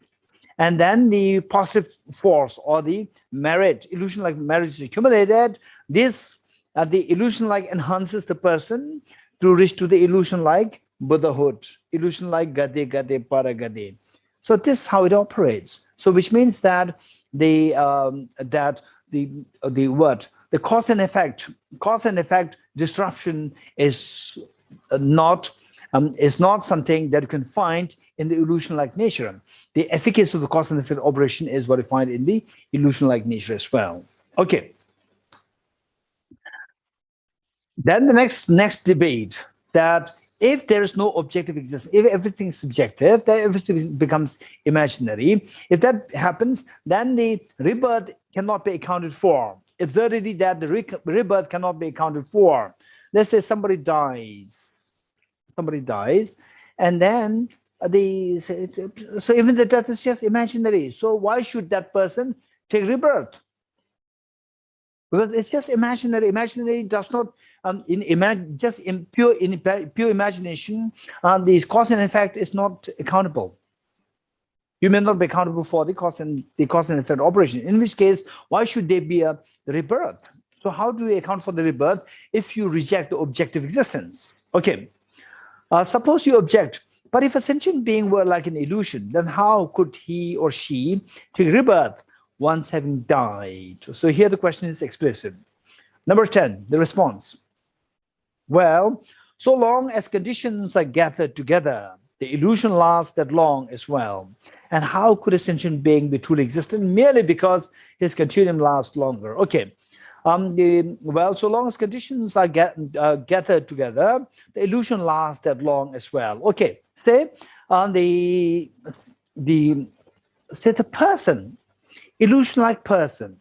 and then the positive force or the merit, illusion-like merit is accumulated. This, the illusion-like enhances the person to reach to the illusion-like Buddhahood, illusion-like Gade Gade Para Gade. So this is how it operates. So which means that the what the cause and effect disruption is not something that you can find in the illusion-like nature. The efficacy of the cause and effect operation is what you find in the illusion-like nature as well. Okay. Then the next debate, that if there is no objective existence, if everything is subjective, then everything becomes imaginary. If that happens, then the rebirth cannot be accounted for. Absurdity that the rebirth cannot be accounted for. Let's say somebody dies, and then so even the death is just imaginary. So why should that person take rebirth? Because it's just imaginary. Imaginary does not just in pure imagination, the cause and effect is not accountable. You may not be accountable for the cause and effect operation. In which case, why should there be a rebirth? So how do we account for the rebirth if you reject the objective existence? Okay, suppose you object, but if a sentient being were like an illusion, then how could he or she take rebirth once having died? So here the question is explicit. Number 10, the response. Well, so long as conditions are gathered together, the illusion lasts that long as well. And how could a sentient being be truly existent merely because his continuum lasts longer? Okay. Well, so long as conditions are gathered together, the illusion lasts that long as well. Okay. Say the person, illusion-like person,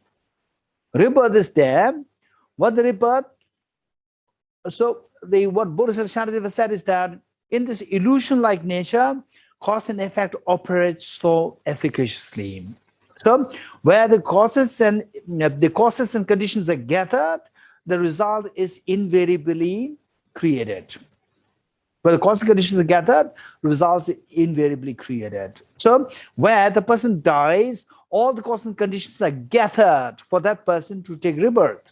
rebirth is there. What the rebirth? So what Bodhisattva said is that in this illusion-like nature, cause and effect operates so efficaciously. So where the causes and conditions are gathered, the result is invariably created. Where the causes and conditions are gathered, results are invariably created. So where the person dies, all the causes and conditions are gathered for that person to take rebirth.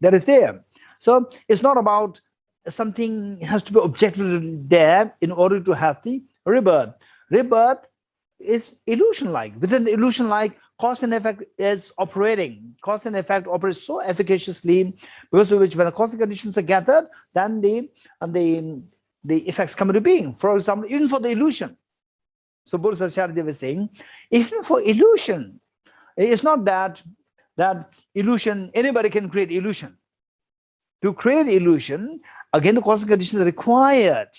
That is there. So it's not about something has to be objectively there in order to have the rebirth. Rebirth is illusion-like. Within the illusion-like, cause and effect is operating. Cause and effect operates so efficaciously because of which when the cause and conditions are gathered, then the effects come into being. For example, even for the illusion. So Bodhisattva was saying, even for illusion, it's not that illusion, anybody can create illusion. To create illusion, again, the cause and conditions are required.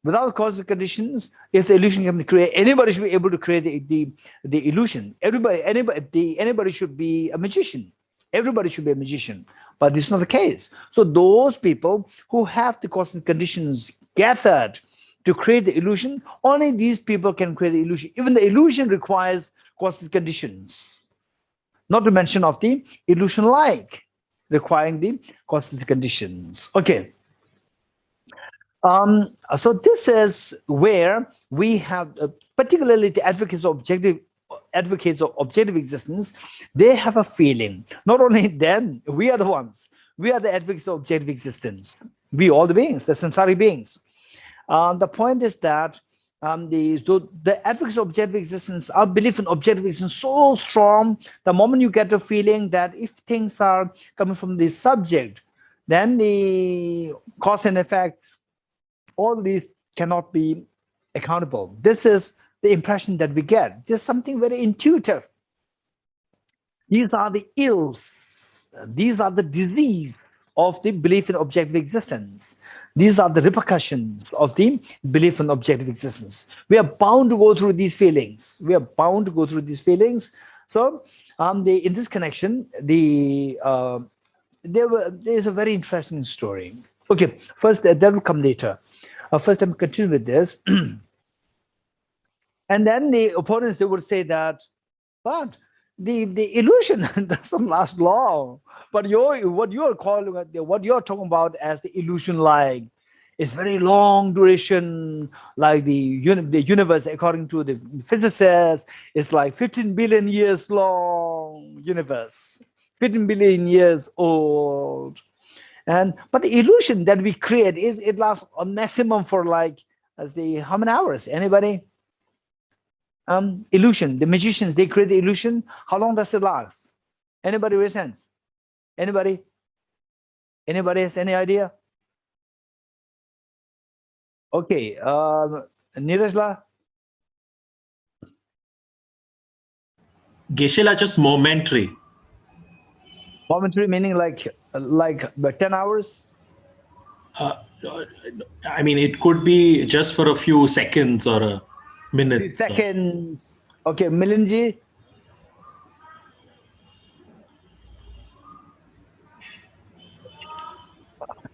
Without cause and conditions, if the illusion can be created, anybody should be able to create the illusion. Anybody should be a magician. Everybody should be a magician. But this is not the case. So those people who have the cause and conditions gathered to create the illusion, only these people can create the illusion. Even the illusion requires cause and conditions. Not to mention of the illusion-like, requiring the causes and conditions. Okay. So this is where we have, particularly the advocates of objective existence, they have a feeling. Not only them, we are the ones. We are the advocates of objective existence. We, all the beings, the samsaric beings. The point is that the advocates of objective existence, our belief in objective existence is so strong. The moment you get the feeling that if things are coming from the subject, then the cause and effect, all these cannot be accountable. This is the impression that we get. There's something very intuitive. These are the ills. These are the disease of the belief in objective existence. These are the repercussions of the belief in objective existence. We are bound to go through these feelings. So, in this connection, there is a very interesting story. Okay, first that will come later. First, I'm continue with this, and then the opponents, they would say that, but the illusion doesn't last long. But what you're talking about as the illusion-like is very long duration, like the universe, according to the physicists, is like 15 billion years long universe, 15 billion years old. But the illusion that we create it lasts a maximum for like, how many hours? Anybody? Illusion. The magicians, they create the illusion. How long does it last? Anybody raise hands? Anybody? Anybody has any idea? Okay, Nirajla? Geshe are just momentary. Momentary meaning like 10 hours? I mean, it could be just for a few seconds or a minute. Seconds. Okay, Milinji?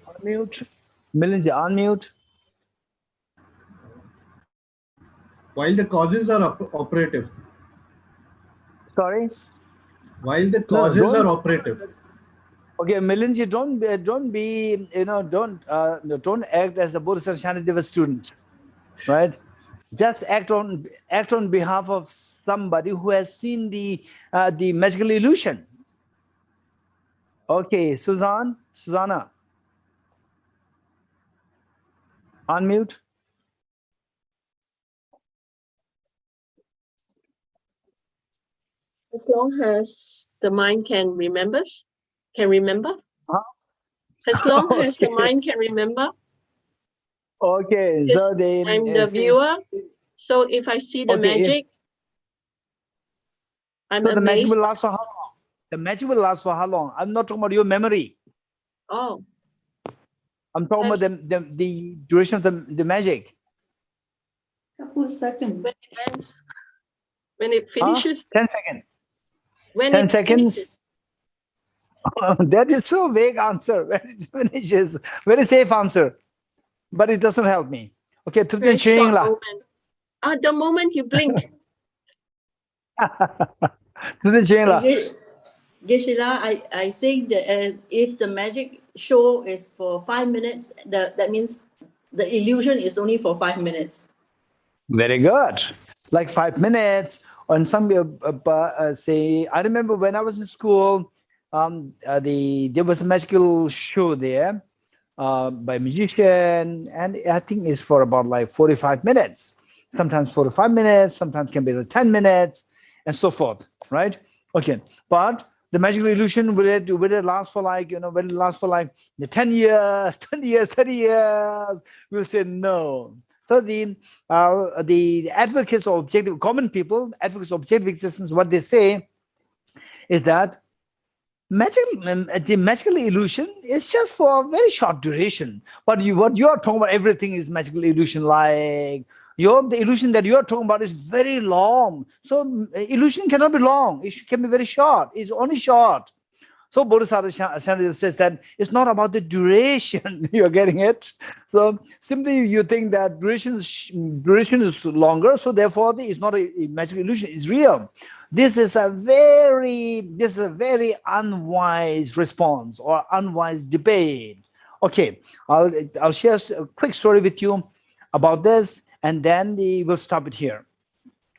Unmute. Milinji, unmute. While the causes are operative. Sorry? While the causes are operative. Okay, Milinji, don't be, don't act as the Bodhisattva Shanideva student, right? Just act on behalf of somebody who has seen the magical illusion. Okay, Susanna, unmute. As long as the mind can remember. Huh? As long as the mind can remember. Okay, Yes, so I'm the viewer. So if I see the magic, I'm so the magic amazed. will last for how long? The magic will last for how long? I'm not talking about your memory. Oh. I'm talking about the duration of the magic. Couple of seconds. When it ends. When it finishes. 10 seconds. When 10 it seconds. finishes. That is so vague answer. When it finishes, very safe answer, but it doesn't help me. Okay, Very short moment. The moment you blink. Geshe, I say that if the magic show is for 5 minutes, that means the illusion is only for 5 minutes. Very good. Like 5 minutes. On some say, I remember when I was in school, there was a magical show there by a magician, and I think it's for about like 45 minutes. Sometimes 45 minutes, sometimes can be like 10 minutes, and so forth, right? Okay, but the magical illusion, will it last for like, will it last for like 10 years, 20 years, 30 years? We'll say no. So the advocates of objective, common people, advocates of objective existence, what they say is that the magical illusion is just for a very short duration. But what you are talking about, everything is magical illusion. Like the illusion that you are talking about is very long. So illusion cannot be long. It can be very short. It's only short. So Bodhisattva says that it's not about the duration. You're getting it. So simply you think that duration is longer. So therefore, it's not a magical illusion. It's real. This is a very unwise response or unwise debate. Okay, I'll share a quick story with you about this, and then we'll stop it here.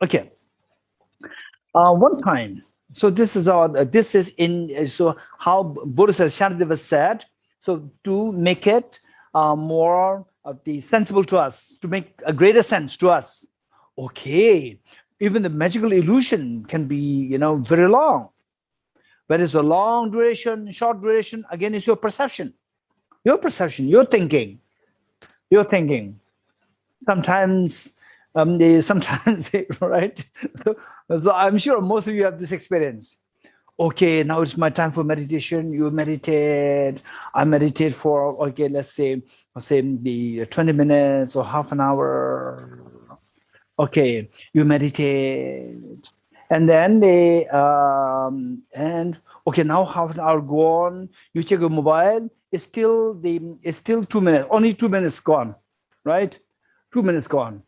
Okay. One time. So this is how Bodhisattva Shanideva said. So to make it more sensible to us, to make a greater sense to us. Okay, even the magical illusion can be, very long. Whether it's a long duration, short duration, again, it's your perception. Your perception, your thinking. Sometimes, right? So I'm sure most of you have this experience. Okay, now it's my time for meditation. You meditate. I meditate for, okay, let's say the 20 minutes or half an hour. Okay, you meditate. And then okay, now half an hour gone. You check your mobile. It's still 2 minutes. Only 2 minutes gone, right? 2 minutes gone.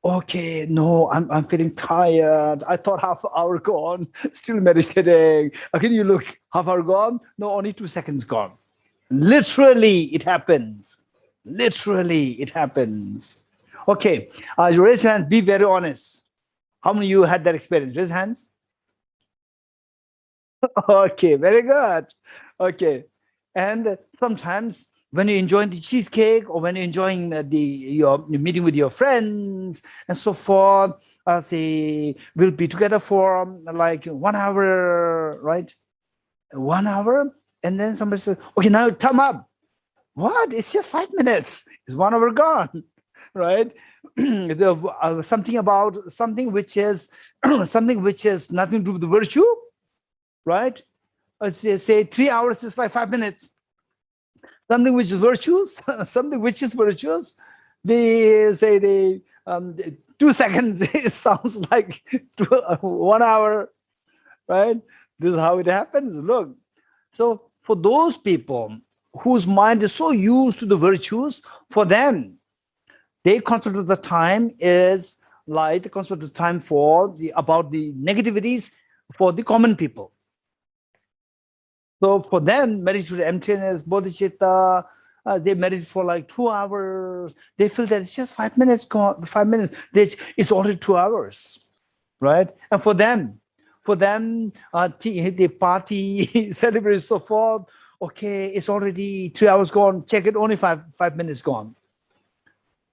Okay, no, I'm feeling tired. I thought half hour gone, still meditating. Again, you look, half hour gone. No, only 2 seconds gone. Literally, it happens. Okay, you raise your hands. Be very honest. How many of you had that experience? Raise hands. Okay, very good. Okay, and sometimes when you're enjoying the cheesecake or when you're enjoying your meeting with your friends and so forth, say we'll be together for like 1 hour, right? 1 hour, and then somebody says, okay, now time up. What? It's just 5 minutes. It's 1 hour gone, right? Something about something which is something which has nothing to do with the virtue, right? Say 3 hours is like 5 minutes. Something which is virtuous, something which is virtuous. They say 2 seconds. It sounds like 1 hour, right? This is how it happens. Look, so for those people whose mind is so used to the virtues, for them, their concept of the time is like the concept of time for about the negativities for the common people. So for them, meditate emptiness, bodhicitta, they meditate for like 2 hours. They feel that it's just 5 minutes. 5 minutes. It's already 2 hours, right? And for them, the party, celebrate, so forth. Okay, it's already 3 hours gone. Check it, only 5 minutes gone.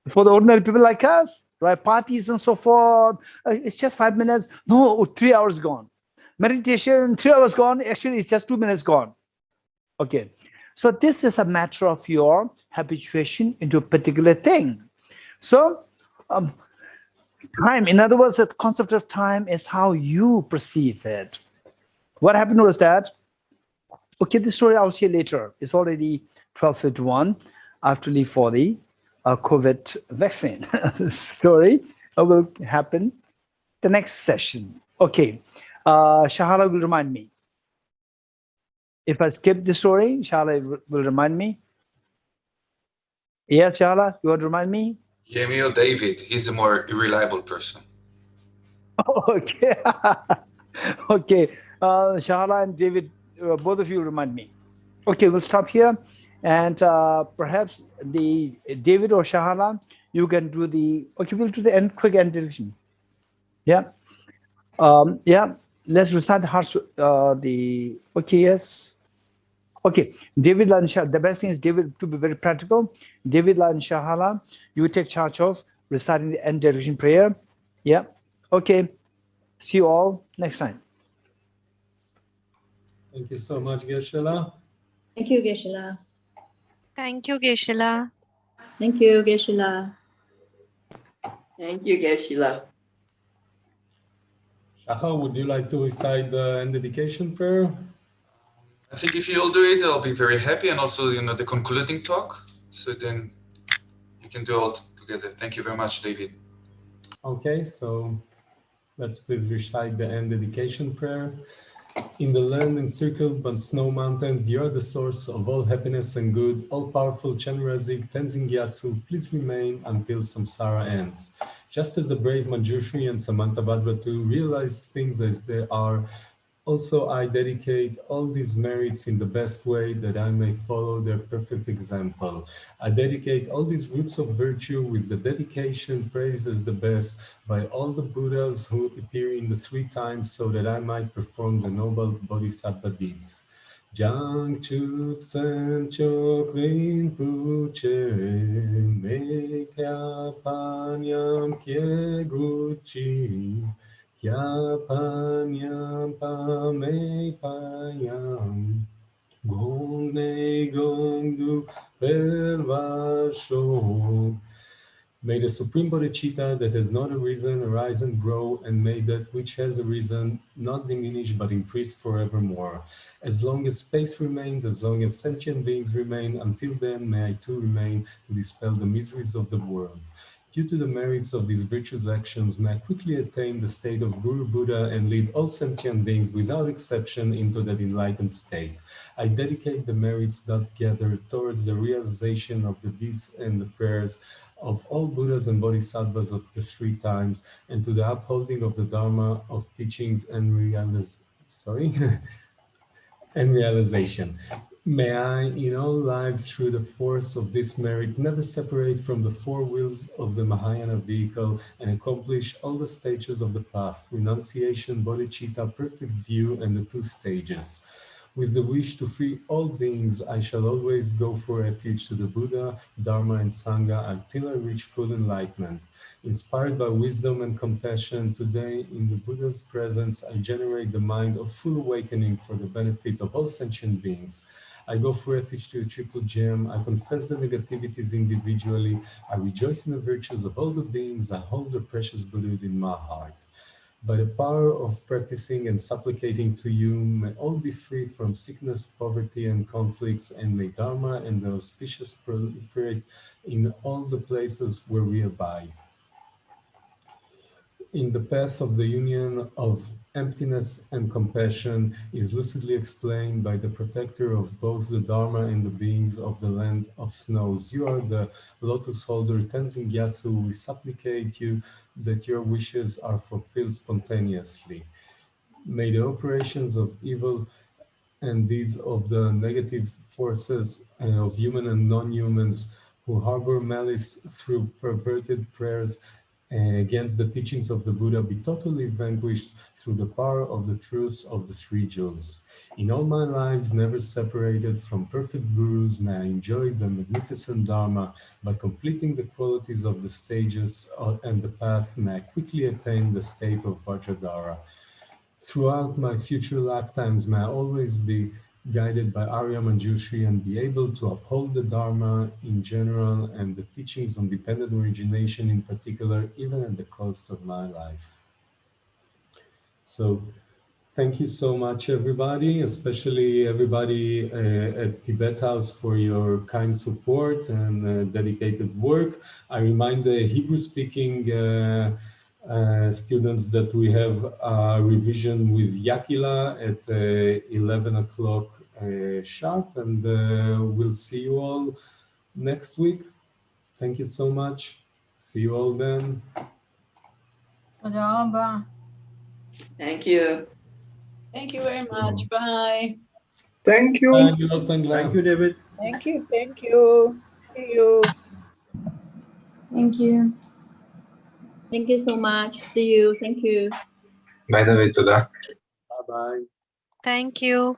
For the ordinary people like us, right? Parties and so forth. It's just 5 minutes. No, 3 hours gone. Meditation, 3 hours gone. Actually, it's just 2 minutes gone. Okay. So this is a matter of your habituation into a particular thing. So time, in other words, the concept of time is how you perceive it. What happened was that, okay, this story I'll share later. It's already 12:51. I have to leave for the COVID vaccine story will happen the next session. Okay, Shahala will remind me. If I skip the story, Shahala will remind me. Yes, Shahala, you want to remind me? Yemi or David, he's a more reliable person. Okay. Okay. Shahala and David, both of you remind me. Okay, we'll stop here. And perhaps the David or Shahala, you can do the, okay, we'll do the quick end direction. Yeah. Yeah, let's recite the hearts, okay, yes. Okay, David and Shahala, the best thing is David, to be very practical. David and Shahala, you take charge of reciting the end direction prayer. Yeah. Okay. See you all next time. Thank you so much, Geshe. Thank you, Geshe. Thank you, Geshe. Thank you, Geshe. Thank you, Geshe. Shaha, would you like to recite the end dedication prayer? I think if you all do it, I'll be very happy, and also, the concluding talk. So then you can do all together. Thank you very much, David. Okay, so let's please recite the end dedication prayer. In the land encircled by snow mountains, you are the source of all happiness and good. All-powerful Chenrezig Tenzin Gyatso, please remain until samsara ends. Just as the brave Manjushri and Samantabhadra too realize things as they are, also I dedicate all these merits in the best way that I may follow their perfect example. I dedicate all these roots of virtue with the dedication praised as the best by all the Buddhas who appear in the 3 times, so that I might perform the noble Bodhisattva deeds. Jang chup sam chok rin puche me kya panyam kye guchi kya panyam pa me payam gong ne gong du perva shok. May the Supreme Bodhicitta that has not arisen arise and grow, and may that which has arisen not diminish but increase forevermore. As long as space remains, as long as sentient beings remain, until then may I too remain to dispel the miseries of the world. Due to the merits of these virtuous actions, may I quickly attain the state of Guru Buddha and lead all sentient beings without exception into that enlightened state. I dedicate the merits that gathered towards the realization of the deeds and the prayers of all Buddhas and Bodhisattvas of the 3 times, and to the upholding of the Dharma of teachings and realization. May I, in all lives, through the force of this merit, never separate from the 4 wheels of the Mahayana vehicle and accomplish all the stages of the path: renunciation, bodhicitta, perfect view, and the 2 stages. With the wish to free all beings, I shall always go for refuge to the Buddha, Dharma, and Sangha until I reach full enlightenment. Inspired by wisdom and compassion, today in the Buddha's presence, I generate the mind of full awakening for the benefit of all sentient beings. I go for refuge to a triple gem. I confess the negativities individually. I rejoice in the virtues of all the beings. I hold the precious Buddha in my heart. By the power of practicing and supplicating to you, may all be free from sickness, poverty, and conflicts, and may Dharma and the auspicious proliferate in all the places where we abide. In the path of the union of emptiness and compassion is lucidly explained by the protector of both the Dharma and the beings of the land of snows. You are the lotus holder, Tenzin Gyatso. We supplicate you that your wishes are fulfilled spontaneously. May the operations of evil and deeds of the negative forces of human and non-humans who harbor malice through perverted prayers against the teachings of the Buddha be totally vanquished through the power of the truths of the three jewels. In all my lives, never separated from perfect gurus, may I enjoy the magnificent Dharma. By completing the qualities of the stages and the path, may I quickly attain the state of Vajradhara. Throughout my future lifetimes, may I always be guided by Arya Manjushri and be able to uphold the Dharma in general and the teachings on dependent origination in particular, even at the cost of my life. So thank you so much, everybody, especially everybody at Tibet House for your kind support and dedicated work. I remind the Hebrew-speaking students that we have a revision with Yakila at 11 o'clock sharp, and we'll see you all next week. Thank you so much. See you all then. Thank you. Thank you very much. Bye. Thank you. Thank you, David. Thank you. Thank you. See you. Thank you. Thank you so much. See you. Thank you. Bye, David. Toda. Bye-bye. Thank you.